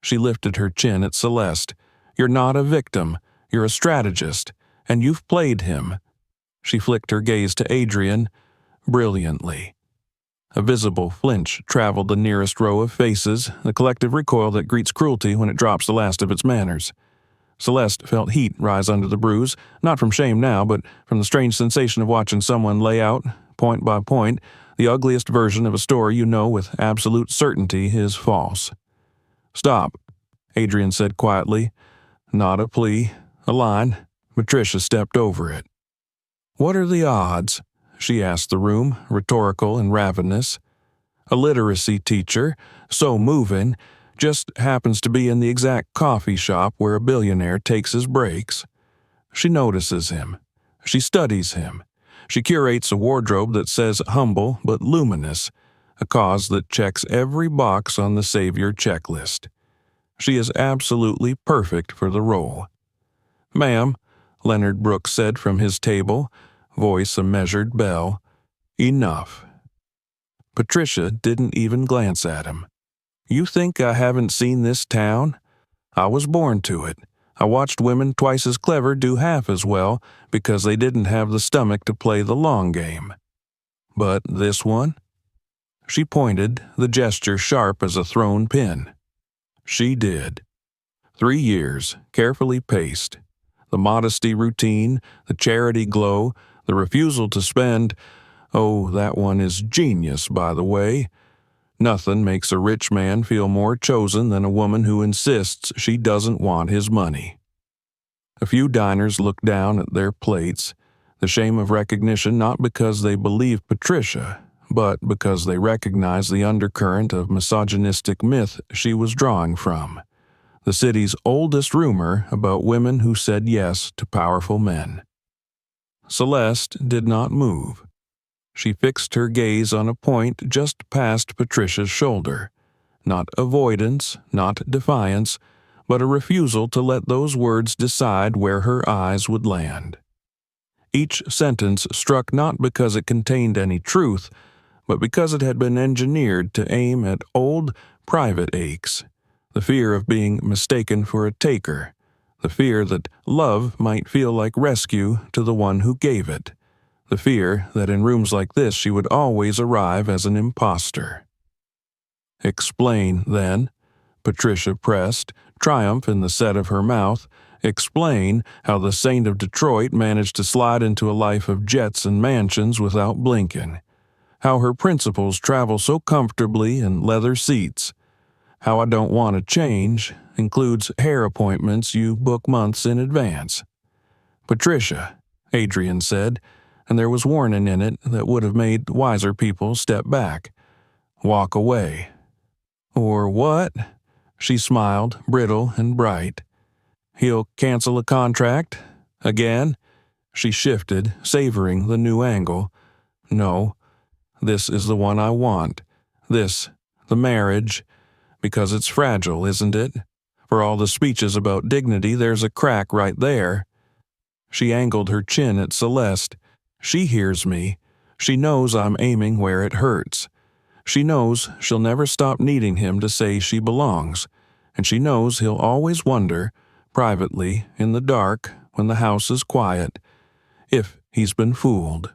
S1: She lifted her chin at Celeste. You're not a victim, you're a strategist, and you've played him. She flicked her gaze to Adrian, brilliantly. A visible flinch traveled the nearest row of faces, the collective recoil that greets cruelty when it drops the last of its manners. Celeste felt heat rise under the bruise, not from shame now, but from the strange sensation of watching someone lay out, point by point, the ugliest version of a story you know with absolute certainty is false. "Stop," Adrian said quietly. Not a plea, a line. Patricia stepped over it. "What are the odds?" she asked the room, rhetorical and ravenous. A literacy teacher, so moving, just happens to be in the exact coffee shop where a billionaire takes his breaks. She notices him. She studies him. She curates a wardrobe that says humble but luminous, a cause that checks every box on the savior checklist. She is absolutely perfect for the role. "Ma'am," Leonard Brooks said from his table, voice a measured bell. "Enough." Patricia didn't even glance at him. "You think I haven't seen this town? I was born to it. I watched women twice as clever do half as well because they didn't have the stomach to play the long game. But this one?" She pointed, the gesture sharp as a thrown pin. She did. 3 years, carefully paced. The modesty routine, the charity glow, the refusal to spend. Oh, that one is genius, by the way. Nothing makes a rich man feel more chosen than a woman who insists she doesn't want his money. A few diners looked down at their plates, the shame of recognition not because they believed Patricia, but because they recognized the undercurrent of misogynistic myth she was drawing from, the city's oldest rumor about women who said yes to powerful men. Celeste did not move. She fixed her gaze on a point just past Patricia's shoulder. Not avoidance, not defiance, but a refusal to let those words decide where her eyes would land. Each sentence struck not because it contained any truth, but because it had been engineered to aim at old, private aches, the fear of being mistaken for a taker, the fear that love might feel like rescue to the one who gave it, the fear that in rooms like this she would always arrive as an imposter. "Explain, then," Patricia pressed, triumph in the set of her mouth. "Explain how the Saint of Detroit managed to slide into a life of jets and mansions without blinking. How her principals travel so comfortably in leather seats. How I don't want to change includes hair appointments you book months in advance." "Patricia," Adrian said, and there was warning in it that would have made wiser people step back. "Walk away." "Or what?" She smiled, brittle and bright. "He'll cancel a contract? Again?" She shifted, savoring the new angle. "No, this is the one I want. This, the marriage, because it's fragile, isn't it? For all the speeches about dignity, there's a crack right there." She angled her chin at Celeste. She hears me. She knows I'm aiming where it hurts. She knows she'll never stop needing him to say she belongs, and she knows he'll always wonder, privately, in the dark, when the house is quiet, if he's been fooled.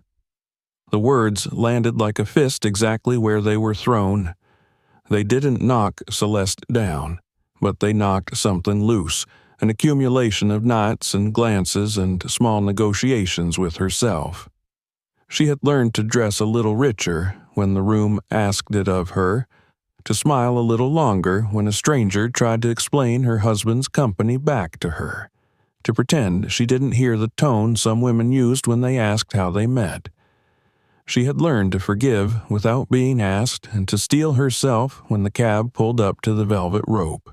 S1: The words landed like a fist exactly where they were thrown. They didn't knock Celeste down, but they knocked something loose, an accumulation of nights and glances and small negotiations with herself. She had learned to dress a little richer when the room asked it of her, to smile a little longer when a stranger tried to explain her husband's company back to her, to pretend she didn't hear the tone some women used when they asked how they met. She had learned to forgive without being asked and to steel herself when the cab pulled up to the velvet rope.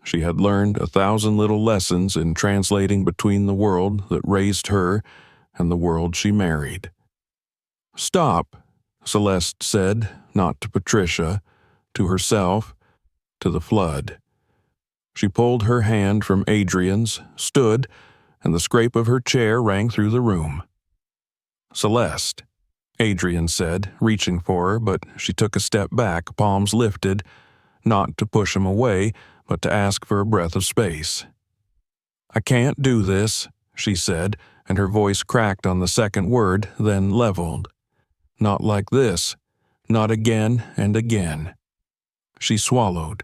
S1: She had learned 1,000 little lessons in translating between the world that raised her and the world she married. "Stop," Celeste said, not to Patricia, to herself, to the flood. She pulled her hand from Adrian's, stood, and the scrape of her chair rang through the room. "Celeste," Adrian said, reaching for her, but she took a step back, palms lifted, not to push him away, but to ask for a breath of space. "I can't do this," she said, and her voice cracked on the second word, then leveled. "Not like this. not again and again. She swallowed.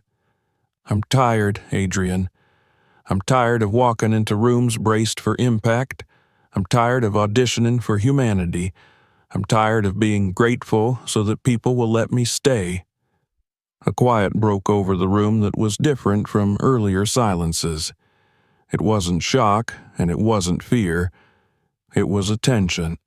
S1: I'm tired, Adrian. I'm tired of walking into rooms braced for impact. I'm tired of auditioning for humanity. I'm tired of being grateful so that people will let me stay. A quiet broke over the room that was different from earlier silences. It wasn't shock, and it wasn't fear. It was attention,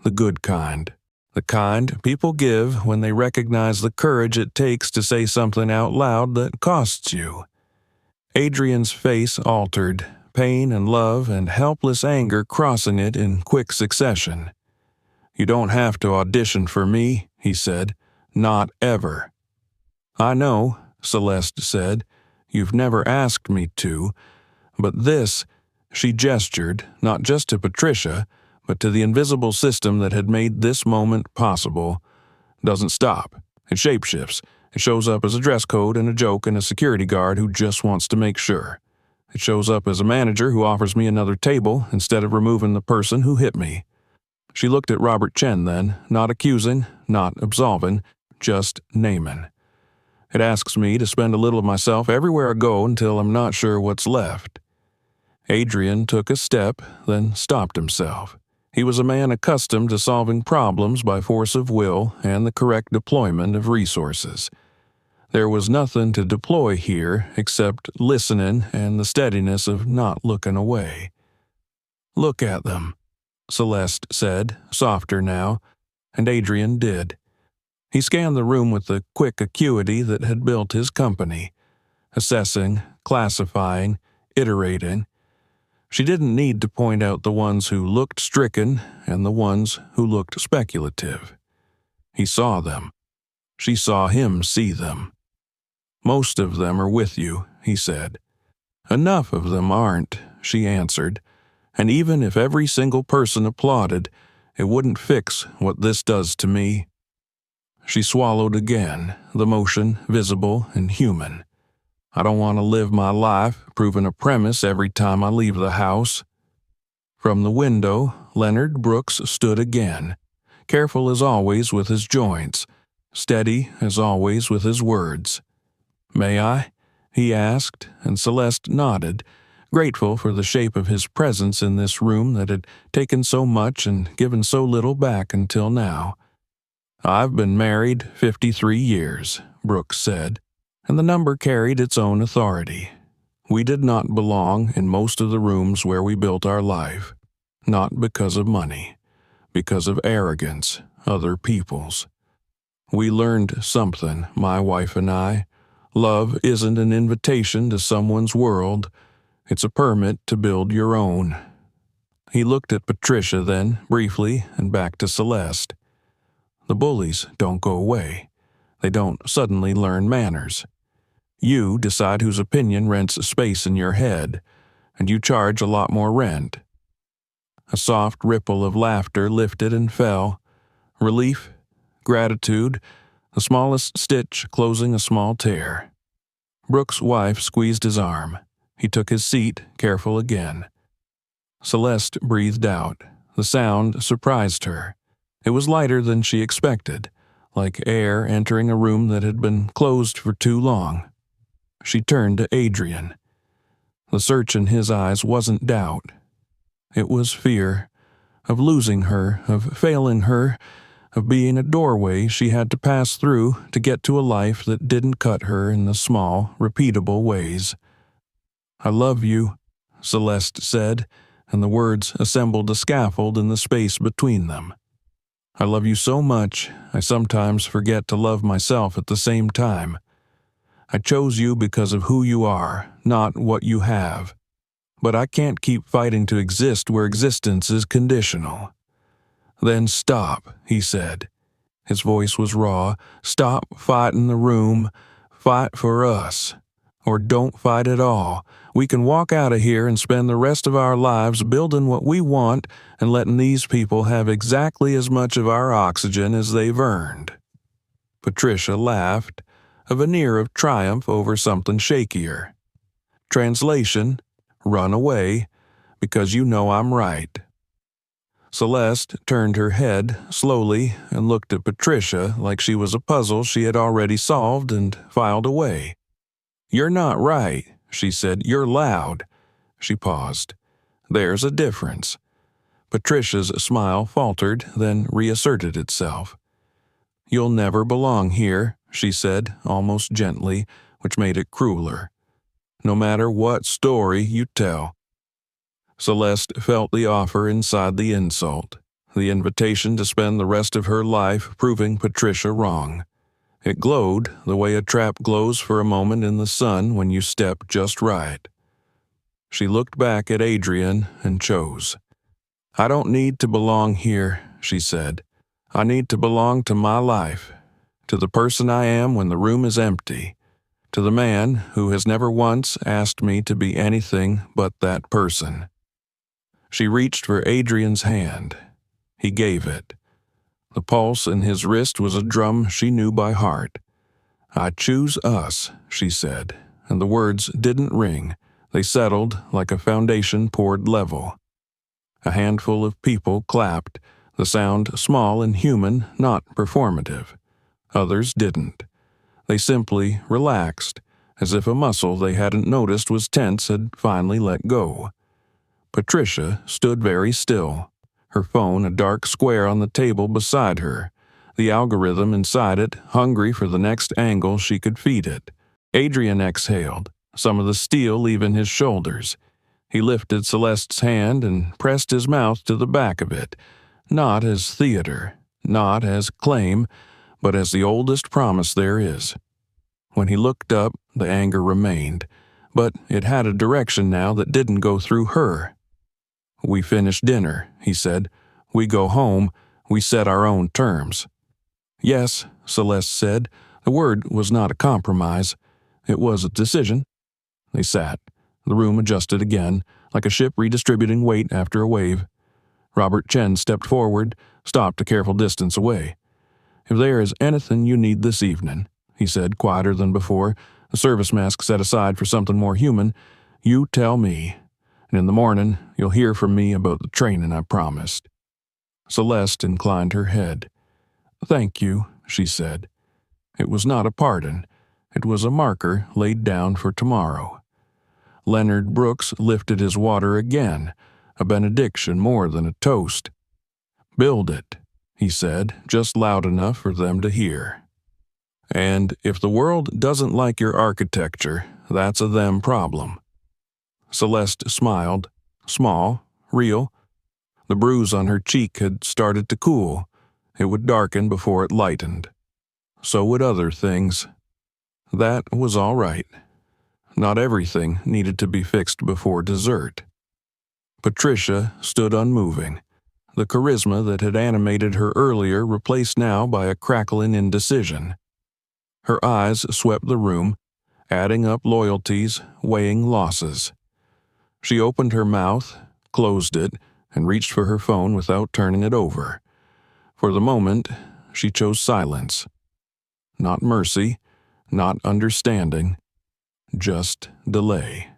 S1: the good kind. The kind people give when they recognize the courage it takes to say something out loud that costs you. Adrian's face altered, pain and love and helpless anger crossing it in quick succession. You don't have to audition for me, he said. Not ever. I know, Celeste said. You've never asked me to. But this, she gestured, not just to Patricia, but to the invisible system that had made this moment possible, doesn't stop. It shapeshifts. It shows up as a dress code and a joke and a security guard who just wants to make sure. It shows up as a manager who offers me another table instead of removing the person who hit me. She looked at Robert Chen then, not accusing, not absolving, just naming. It asks me to spend a little of myself everywhere I go until I'm not sure what's left. Adrian took a step, then stopped himself. He was a man accustomed to solving problems by force of will and the correct deployment of resources. There was nothing to deploy here except listening and the steadiness of not looking away. Look at them, Celeste said, softer now, and Adrian did. He scanned the room with the quick acuity that had built his company, assessing, classifying, iterating. She didn't need to point out the ones who looked stricken and the ones who looked speculative. He saw them. She saw him see them. Most of them are with you, he said. Enough of them aren't, she answered, and even if every single person applauded, it wouldn't fix what this does to me. She swallowed again, the motion visible and human. I don't want to live my life proving a premise every time I leave the house. From the window, Leonard Brooks stood again, careful as always with his joints, steady as always with his words. May I? He asked, and Celeste nodded, grateful for the shape of his presence in this room that had taken so much and given so little back until now. I've been married 53 years, Brooks said, and the number carried its own authority. We did not belong in most of the rooms where we built our life, not because of money, because of arrogance, other people's. We learned something, my wife and I. Love isn't an invitation to someone's world, it's a permit to build your own. He looked at Patricia then, briefly, and back to Celeste. The bullies don't go away. They don't suddenly learn manners. You decide whose opinion rents space in your head, and you charge a lot more rent. A soft ripple of laughter lifted and fell. Relief, gratitude, the smallest stitch closing a small tear. Brooks' wife squeezed his arm. He took his seat, careful again. Celeste breathed out. The sound surprised her. It was lighter than she expected, like air entering a room that had been closed for too long. She turned to Adrian. The search in his eyes wasn't doubt. It was fear, of losing her, of failing her, of being a doorway she had to pass through to get to a life that didn't cut her in the small, repeatable ways. I love you, Celeste said, and the words assembled a scaffold in the space between them. I love you so much, I sometimes forget to love myself at the same time. I chose you because of who you are, not what you have. But I can't keep fighting to exist where existence is conditional. Then stop, he said. His voice was raw. Stop fighting the room. Fight for us. Or don't fight at all. We can walk out of here and spend the rest of our lives building what we want and letting these people have exactly as much of our oxygen as they've earned. Patricia laughed, a veneer of triumph over something shakier. Translation, run away, because you know I'm right. Celeste turned her head slowly and looked at Patricia like she was a puzzle she had already solved and filed away. "You're not right," she said. "You're loud." She paused. "There's a difference." Patricia's smile faltered, then reasserted itself. "You'll never belong here," she said, almost gently, which made it crueler. "No matter what story you tell." Celeste felt the offer inside the insult, the invitation to spend the rest of her life proving Patricia wrong. It glowed the way a trap glows for a moment in the sun when you step just right. She looked back at Adrian and chose. "I don't need to belong here," she said. "I need to belong to my life, to the person I am when the room is empty, to the man who has never once asked me to be anything but that person." She reached for Adrian's hand. He gave it. The pulse in his wrist was a drum she knew by heart. "I choose us," she said, and the words didn't ring. They settled like a foundation poured level. A handful of people clapped, the sound small and human, not performative. Others didn't. They simply relaxed, as if a muscle they hadn't noticed was tense had finally let go. Patricia stood very still, her phone a dark square on the table beside her, the algorithm inside it hungry for the next angle she could feed it. Adrian exhaled, some of the steel leaving his shoulders. He lifted Celeste's hand and pressed his mouth to the back of it, not as theater, not as claim, but as the oldest promise there is. When he looked up, the anger remained, but it had a direction now that didn't go through her. "We finish dinner," he said. "We go home. We set our own terms." "Yes," Celeste said. The word was not a compromise. It was a decision. They sat. The room adjusted again, like a ship redistributing weight after a wave. Robert Chen stepped forward, stopped a careful distance away. "If there is anything you need this evening," he said, quieter than before, the service mask set aside for something more human, "you tell me. And in the morning, you'll hear from me about the training I promised." Celeste inclined her head. "Thank you," she said. It was not a pardon. It was a marker laid down for tomorrow. Leonard Brooks lifted his water again, a benediction more than a toast. "Build it," he said, just loud enough for them to hear. "And if the world doesn't like your architecture, that's a them problem." Celeste smiled, small, real. The bruise on her cheek had started to cool. It would darken before it lightened. So would other things. That was all right. Not everything needed to be fixed before dessert. Patricia stood unmoving, the charisma that had animated her earlier replaced now by a crackling indecision. Her eyes swept the room, adding up loyalties, weighing losses. She opened her mouth, closed it, and reached for her phone without turning it over. For the moment, she chose silence. Not mercy, not understanding, just delay.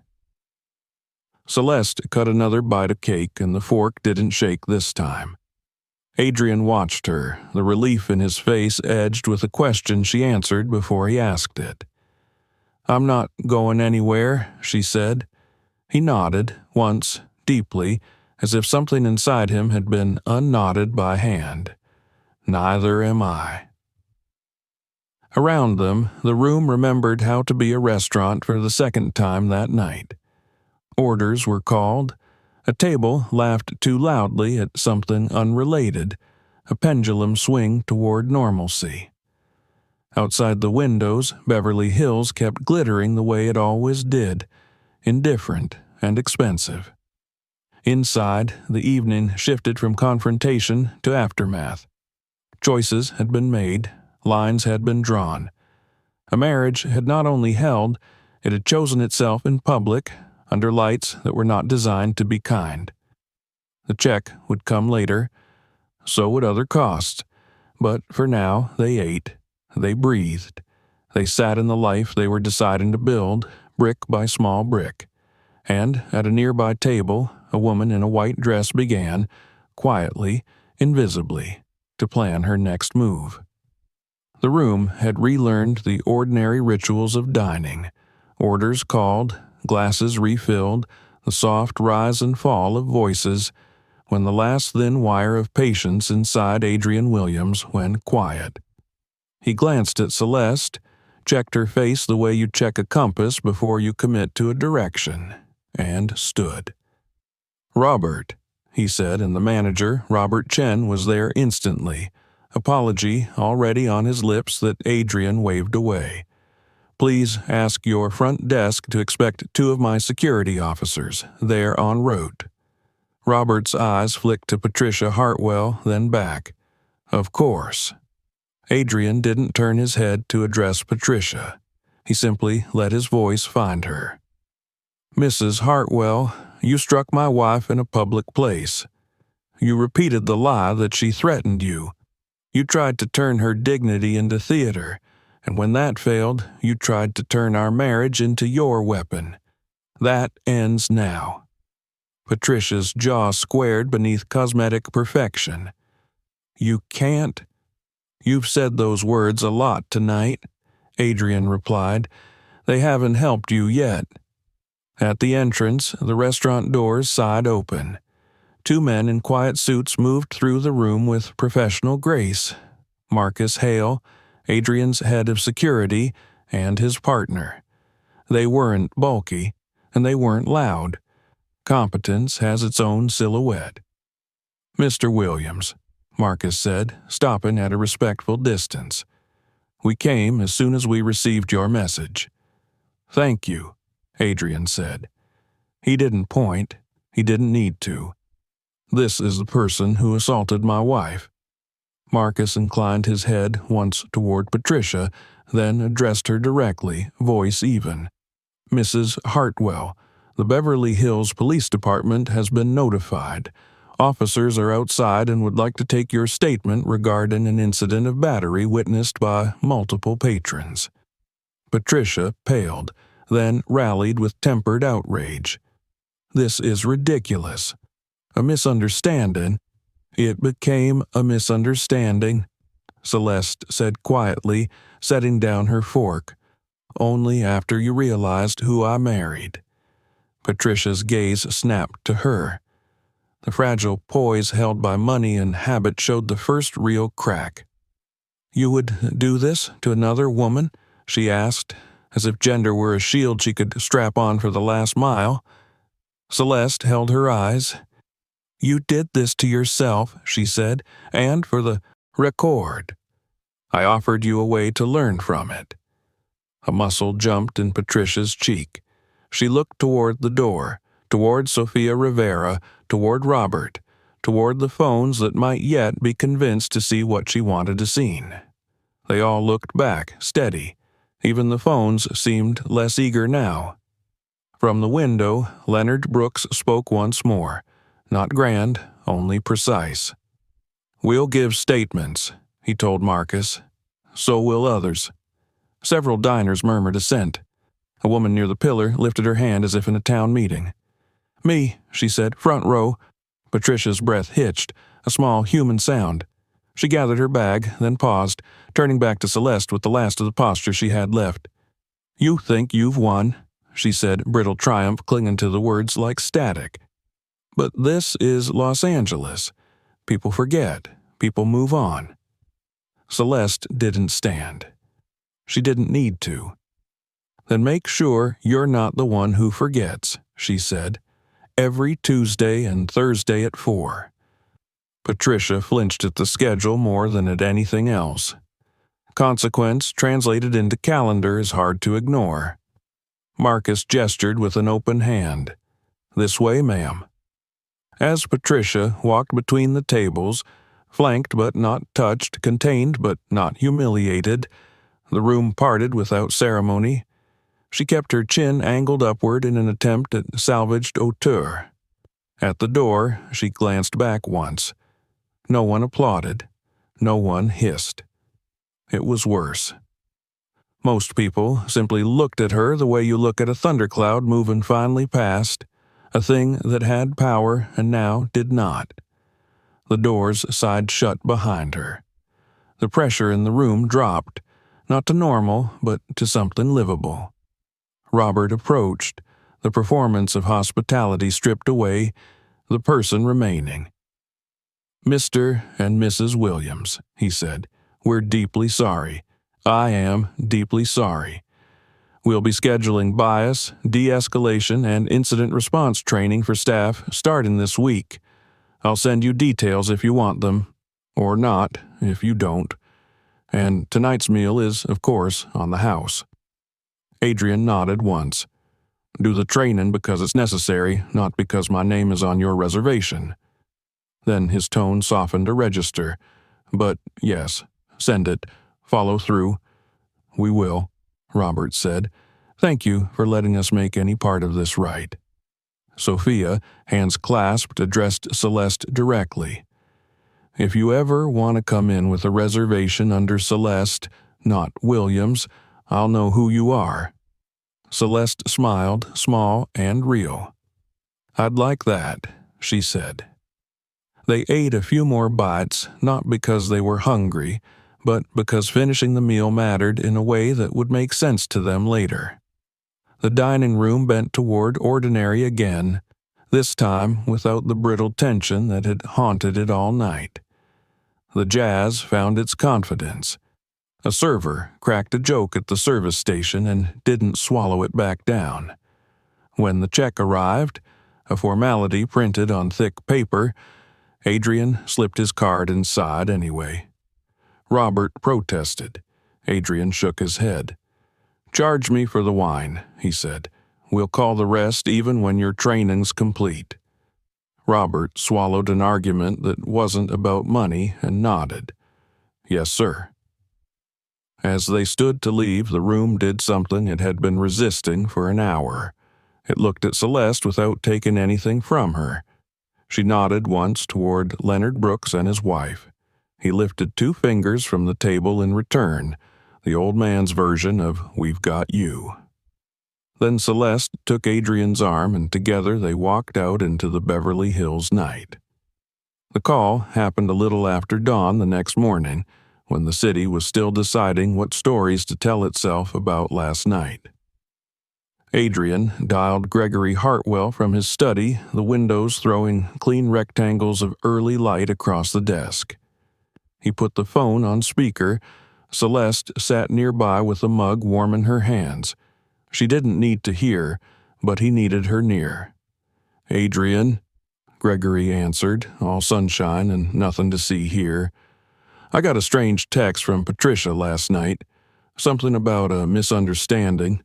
S1: Celeste cut another bite of cake, and the fork didn't shake this time. Adrian watched her, the relief in his face edged with a question she answered before he asked it. "I'm not going anywhere," she said. He nodded, once, deeply, as if something inside him had been unknotted by hand. "Neither am I." Around them, the room remembered how to be a restaurant for the second time that night. Orders were called. A table laughed too loudly at something unrelated, a pendulum swing toward normalcy. Outside the windows, Beverly Hills kept glittering the way it always did, indifferent and expensive. Inside, the evening shifted from confrontation to aftermath. Choices had been made, lines had been drawn. A marriage had not only held, it had chosen itself in public, under lights that were not designed to be kind. The check would come later, so would other costs, but for now they ate, they breathed, they sat in the life they were deciding to build, brick by small brick. And at a nearby table, a woman in a white dress began, quietly, invisibly, to plan her next move. The room had relearned the ordinary rituals of dining, orders called, glasses refilled, the soft rise and fall of voices, when the last thin wire of patience inside Adrian Williams went quiet. He glanced at Celeste, checked her face the way you check a compass before you commit to a direction, and stood. "Robert," he said, and the manager, Robert Chen, was there instantly, apology already on his lips that Adrian waved away. "Please ask your front desk to expect 2 of my security officers. They're en route." Robert's eyes flicked to Patricia Hartwell, then back. Of course. Adrian didn't turn his head to address Patricia. He simply let his voice find her. "Mrs. Hartwell, you struck my wife in a public place. You repeated the lie that she threatened you. You tried to turn her dignity into theater, and when that failed, you tried to turn our marriage into your weapon. That ends now." Patricia's jaw squared beneath cosmetic perfection. "You can't." "You've said those words a lot tonight," Adrian replied. "They haven't helped you yet." At the entrance, the restaurant doors sighed open. 2 men in quiet suits moved through the room with professional grace. Marcus Hale, Adrian's head of security, and his partner. They weren't bulky, and they weren't loud. Competence has its own silhouette. "Mr. Williams," Marcus said, stopping at a respectful distance. "We came as soon as we received your message." "Thank you," Adrian said. He didn't point. He didn't need to. "This is the person who assaulted my wife." Marcus inclined his head once toward Patricia, then addressed her directly, voice even. "Mrs. Hartwell, the Beverly Hills Police Department has been notified. Officers are outside and would like to take your statement regarding an incident of battery witnessed by multiple patrons." Patricia paled, then rallied with tempered outrage. "This is ridiculous. A misunderstanding." "It became a misunderstanding," Celeste said quietly, setting down her fork. "Only after you realized who I married." Patricia's gaze snapped to her. The fragile poise held by money and habit showed the first real crack. "You would do this to another woman?" she asked, as if gender were a shield she could strap on for the last mile. Celeste held her eyes. "You did this to yourself," she said, "and for the record. I offered you a way to learn from it." A muscle jumped in Patricia's cheek. She looked toward the door, toward Sofia Rivera, toward Robert, toward the phones that might yet be convinced to see what she wanted to see. They all looked back, steady. Even the phones seemed less eager now. From the window, Leonard Brooks spoke once more. Not grand, only precise. "We'll give statements," he told Marcus. "So will others." Several diners murmured assent. A woman near the pillar lifted her hand as if in a town meeting. "Me," she said, "front row." Patricia's breath hitched, a small human sound. She gathered her bag, then paused, turning back to Celeste with the last of the posture she had left. "You think you've won," she said, brittle triumph clinging to the words like static. "But this is Los Angeles. People forget. People move on." Celeste didn't stand. She didn't need to. "Then make sure you're not the one who forgets," she said. "Every Tuesday and Thursday at 4. Patricia flinched at the schedule more than at anything else. Consequence translated into calendar is hard to ignore. Marcus gestured with an open hand. "This way, ma'am." As Patricia walked between the tables, flanked but not touched, contained but not humiliated, the room parted without ceremony. She kept her chin angled upward in an attempt at salvaged hauteur. At the door, she glanced back once. No one applauded. No one hissed. It was worse. Most people simply looked at her the way you look at a thundercloud moving finely past, a thing that had power and now did not. The doors sighed shut behind her. The pressure in the room dropped, not to normal, but to something livable. Robert approached, the performance of hospitality stripped away, the person remaining. "Mr. and Mrs. Williams," he said, "we're deeply sorry. I am deeply sorry. We'll be scheduling bias, de-escalation, and incident response training for staff starting this week. I'll send you details if you want them, or not if you don't. And tonight's meal is, of course, on the house." Adrian nodded once. "Do the training because it's necessary, not because my name is on your reservation." Then his tone softened a register. "But yes, send it. Follow through." "We will," Robert said. "Thank you for letting us make any part of this right." Sophia, hands clasped, addressed Celeste directly. "If you ever want to come in with a reservation under Celeste, not Williams, I'll know who you are." Celeste smiled, small and real. "I'd like that," she said. They ate a few more bites, not because they were hungry, but because finishing the meal mattered in a way that would make sense to them later. The dining room bent toward ordinary again, this time without the brittle tension that had haunted it all night. The jazz found its confidence. A server cracked a joke at the service station and didn't swallow it back down. When the check arrived, a formality printed on thick paper, Adrian slipped his card inside anyway. Robert protested. Adrian shook his head. "Charge me for the wine," he said. "We'll call the rest even when your training's complete." Robert swallowed an argument that wasn't about money and nodded. "Yes, sir." As they stood to leave, the room did something it had been resisting for an hour. It looked at Celeste without taking anything from her. She nodded once toward Leonard Brooks and his wife. He lifted 2 fingers from the table in return, the old man's version of "We've got you." Then Celeste took Adrian's arm, and together they walked out into the Beverly Hills night. The call happened a little after dawn the next morning, when the city was still deciding what stories to tell itself about last night. Adrian dialed Gregory Hartwell from his study, the windows throwing clean rectangles of early light across the desk. He put the phone on speaker. Celeste sat nearby with a mug warm in her hands. She didn't need to hear, but he needed her near. "Adrian," Gregory answered, all sunshine and nothing to see here. "I got a strange text from Patricia last night. Something about a misunderstanding."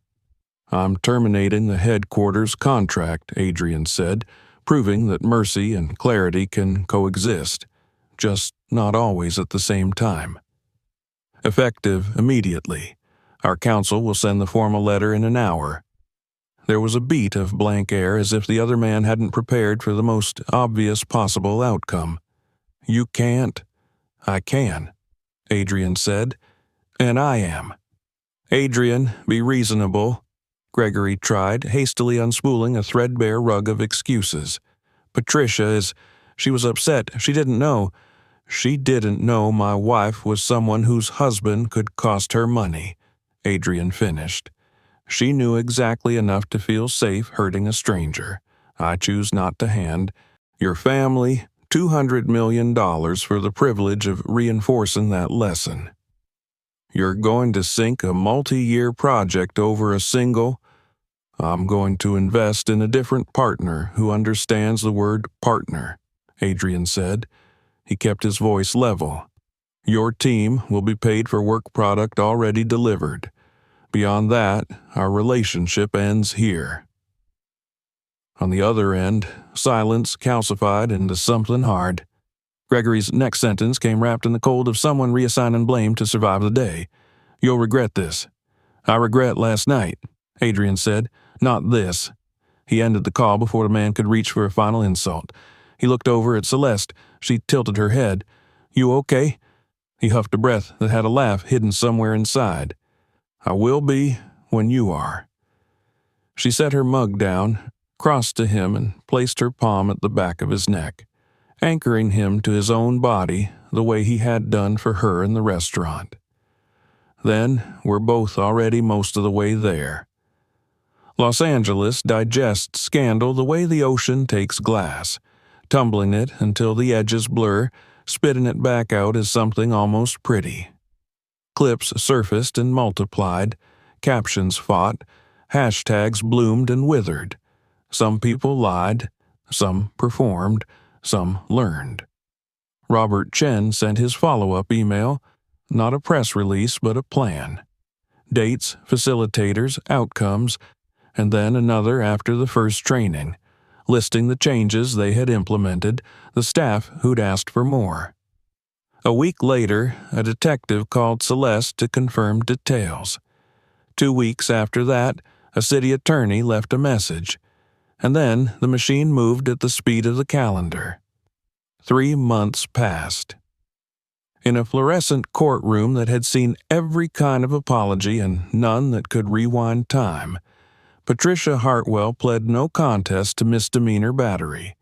S1: "I'm terminating the headquarters contract," Adrian said, proving that mercy and clarity can coexist, just not always at the same time. "Effective immediately. Our counsel will send the formal letter in an hour." There was a beat of blank air, as if the other man hadn't prepared for the most obvious possible outcome. "You can't." "I can," Adrian said, "and I am." "Adrian, be reasonable," Gregory tried, hastily unspooling a threadbare rug of excuses. She was upset. She didn't know. She didn't know my wife was someone whose husband could cost her money," Adrian finished. "She knew exactly enough to feel safe hurting a stranger. I choose not to hand your family $200 million for the privilege of reinforcing that lesson. You're going to sink a multi-year project over a single. I'm going to invest in a different partner who understands the word partner," Adrian said. He kept his voice level. "Your team will be paid for work product already delivered. Beyond that, our relationship ends here." On the other end, silence calcified into something hard. Gregory's next sentence came wrapped in the cold of someone reassigning blame to survive the day. "You'll regret this." "I regret last night," Adrian said. "Not this." He ended the call before the man could reach for a final insult. He looked over at Celeste. She tilted her head. "You okay?" He huffed a breath that had a laugh hidden somewhere inside. "I will be when you are." She set her mug down, crossed to him, and placed her palm at the back of his neck. anchoring him to his own body the way he had done for her in the restaurant. Then we're both already most of the way there. Los Angeles digests scandal the way the ocean takes glass, tumbling it until the edges blur, spitting it back out as something almost pretty. Clips surfaced and multiplied, captions fought, hashtags bloomed and withered. Some people lied, some performed, some learned. Robert Chen sent his follow-up email, not a press release but a plan. Dates, facilitators, outcomes, and then another after the first training, listing the changes they had implemented, the staff who'd asked for more. A week later, a detective called Celeste to confirm details. 2 weeks after that, a city attorney left a message, and then the machine moved at the speed of the calendar. 3 months passed. In a fluorescent courtroom that had seen every kind of apology and none that could rewind time, Patricia Hartwell pled no contest to misdemeanor battery.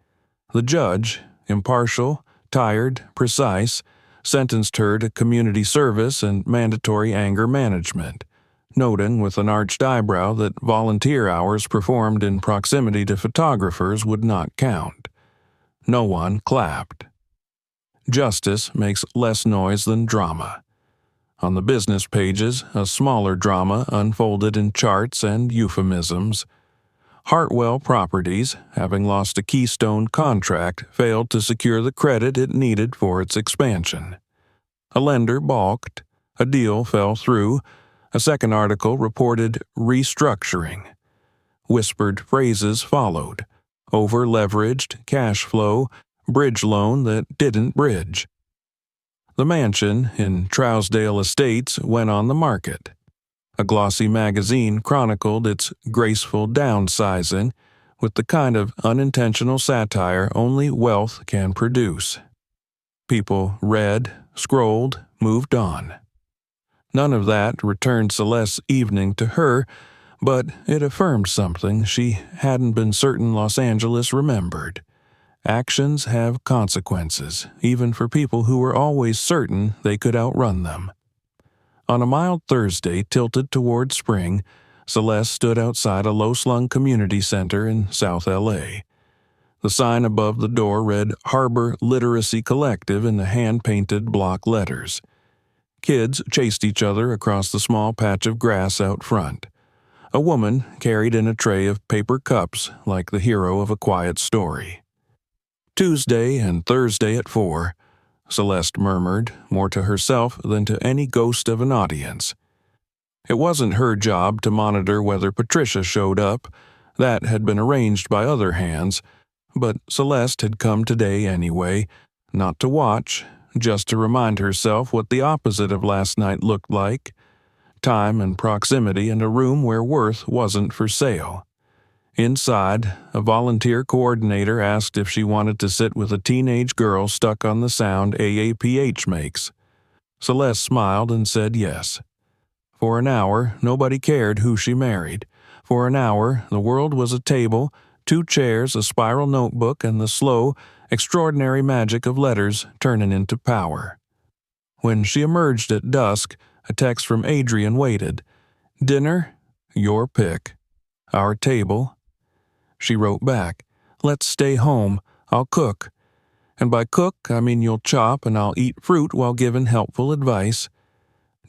S1: The judge, impartial, tired, precise, sentenced her to community service and mandatory anger management, noting with an arched eyebrow that volunteer hours performed in proximity to photographers would not count. No one clapped. Justice makes less noise than drama. On the business pages, a smaller drama unfolded in charts and euphemisms. Hartwell Properties, having lost a keystone contract, failed to secure the credit it needed for its expansion. A lender balked, a deal fell through, a second article reported restructuring. Whispered phrases followed: over-leveraged, cash flow, bridge loan that didn't bridge. The mansion in Trousdale Estates went on the market. A glossy magazine chronicled its graceful downsizing with the kind of unintentional satire only wealth can produce. People read, scrolled, moved on. None of that returned Celeste's evening to her, but it affirmed something she hadn't been certain Los Angeles remembered. Actions have consequences, even for people who were always certain they could outrun them. On a mild Thursday tilted toward spring, Celeste stood outside a low-slung community center in South L.A. The sign above the door read Harbor Literacy Collective in the hand-painted block letters. Kids chased each other across the small patch of grass out front. A woman carried in a tray of paper cups like the hero of a quiet story. Tuesday and Thursday at 4, Celeste murmured, more to herself than to any ghost of an audience. It wasn't her job to monitor whether Patricia showed up. That had been arranged by other hands, but Celeste had come today anyway, not to watch, just to remind herself what the opposite of last night looked like: time and proximity and a room where worth wasn't for sale. Inside, a volunteer coordinator asked if she wanted to sit with a teenage girl stuck on the sound AAPH makes. Celeste smiled and said yes. For an hour, nobody cared who she married. For an hour, the world was a table, 2 chairs, a spiral notebook, and the slow, extraordinary magic of letters turning into power. When she emerged at dusk, a text from Adrian waited. "Dinner? Your pick. Our table?" She wrote back, "Let's stay home. I'll cook. And by cook, I mean you'll chop and I'll eat fruit while giving helpful advice."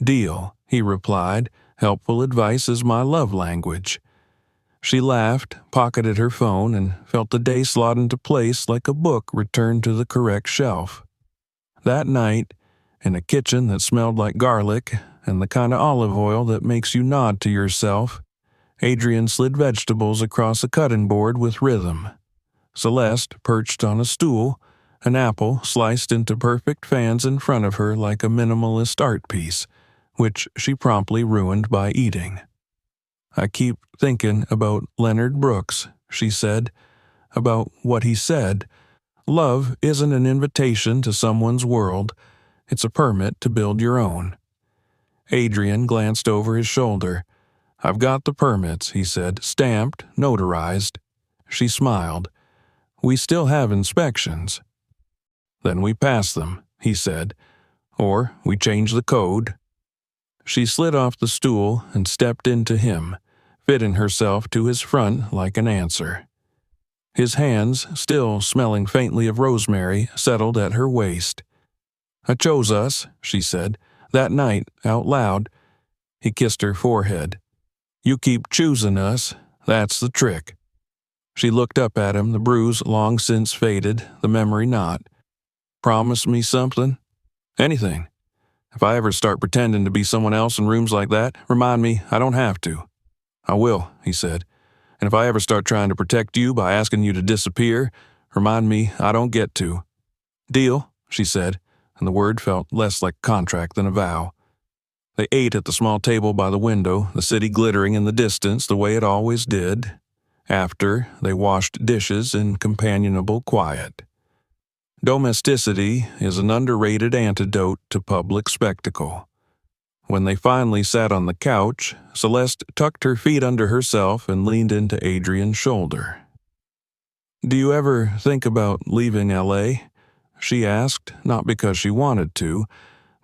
S1: "Deal," he replied. "Helpful advice is my love language." She laughed, pocketed her phone, and felt the day slot into place like a book returned to the correct shelf. That night, in a kitchen that smelled like garlic and the kind of olive oil that makes you nod to yourself, Adrian slid vegetables across a cutting board with rhythm. Celeste perched on a stool, an apple sliced into perfect fans in front of her like a minimalist art piece, which she promptly ruined by eating. "I keep thinking about Leonard Brooks," she said, "about what he said. Love isn't an invitation to someone's world. It's a permit to build your own." Adrian glanced over his shoulder. "I've got the permits," he said, "stamped, notarized." She smiled. "We still have inspections." Then we pass them, he said, or we change the code. She slid off the stool and stepped into him, fitting herself to his front like an answer. His hands, still smelling faintly of rosemary, settled at her waist. I chose us, she said, that night, out loud. He kissed her forehead. You keep choosing us, that's the trick. She looked up at him, the bruise long since faded, the memory not. Promise me something? Anything. If I ever start pretending to be someone else in rooms like that, remind me I don't have to. I will, he said. And if I ever start trying to protect you by asking you to disappear, remind me I don't get to. Deal, she said, and the word felt less like a contract than a vow. They ate at the small table by the window, the city glittering in the distance the way it always did. After, they washed dishes in companionable quiet. Domesticity is an underrated antidote to public spectacle. When they finally sat on the couch, Celeste tucked her feet under herself and leaned into Adrian's shoulder. Do you ever think about leaving L.A.? She asked, not because she wanted to,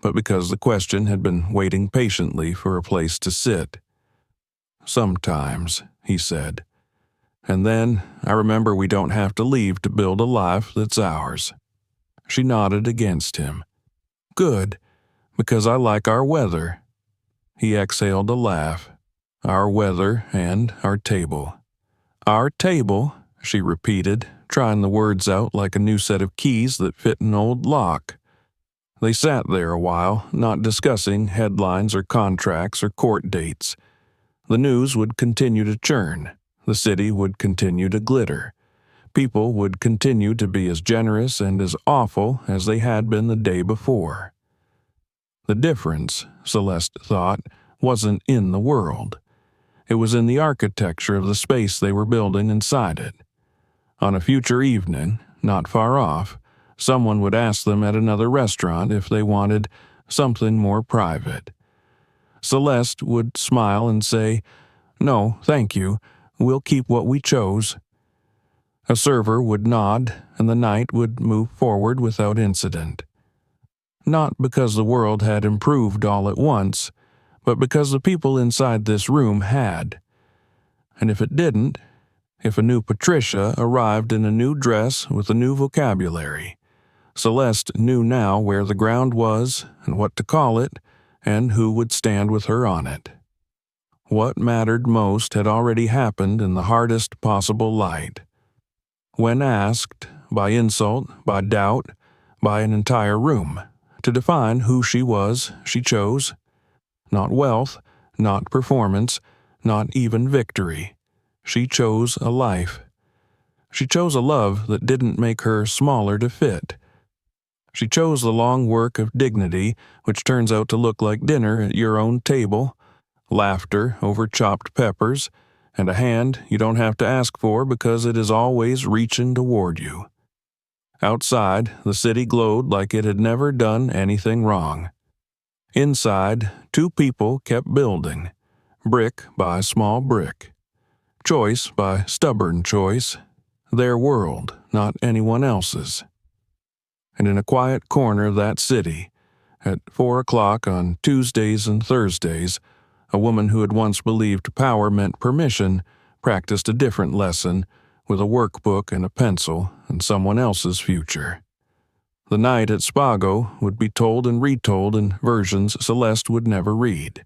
S1: but because the question had been waiting patiently for a place to sit. Sometimes, he said. And then I remember we don't have to leave to build a life that's ours. She nodded against him. Good, because I like our weather. He exhaled a laugh. Our weather and our table. Our table, she repeated, trying the words out like a new set of keys that fit an old lock. They sat there a while, not discussing headlines or contracts or court dates. The news would continue to churn. The city would continue to glitter. People would continue to be as generous and as awful as they had been the day before. The difference, Celeste thought, wasn't in the world. It was in the architecture of the space they were building inside it. On a future evening, not far off, someone would ask them at another restaurant if they wanted something more private. Celeste would smile and say, "No, thank you. We'll keep what we chose." A server would nod, and the night would move forward without incident. Not because the world had improved all at once, but because the people inside this room had. And if it didn't, if a new Patricia arrived in a new dress with a new vocabulary, Celeste knew now where the ground was and what to call it, and who would stand with her on it. What mattered most had already happened in the hardest possible light. When asked, by insult, by doubt, by an entire room, to define who she was, she chose. Not wealth, not performance, not even victory. She chose a life. She chose a love that didn't make her smaller to fit. She chose the long work of dignity, which turns out to look like dinner at your own table, laughter over chopped peppers, and a hand you don't have to ask for because it is always reaching toward you. Outside, the city glowed like it had never done anything wrong. Inside, two people kept building, brick by small brick, choice by stubborn choice, their world, not anyone else's. And in a quiet corner of that city, at 4 o'clock on Tuesdays and Thursdays, a woman who had once believed power meant permission practiced a different lesson with a workbook and a pencil and someone else's future. The night at Spago would be told and retold in versions Celeste would never read.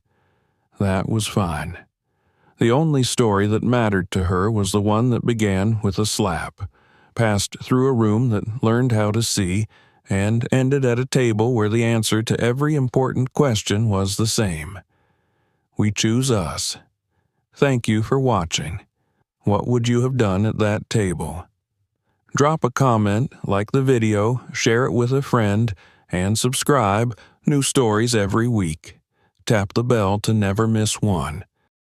S1: That was fine. The only story that mattered to her was the one that began with a slap, passed through a room that learned how to see, and ended at a table where the answer to every important question was the same. We choose us. Thank you for watching. What would you have done at that table? Drop a comment, like the video, share it with a friend, and subscribe. New stories every week. Tap the bell to never miss one.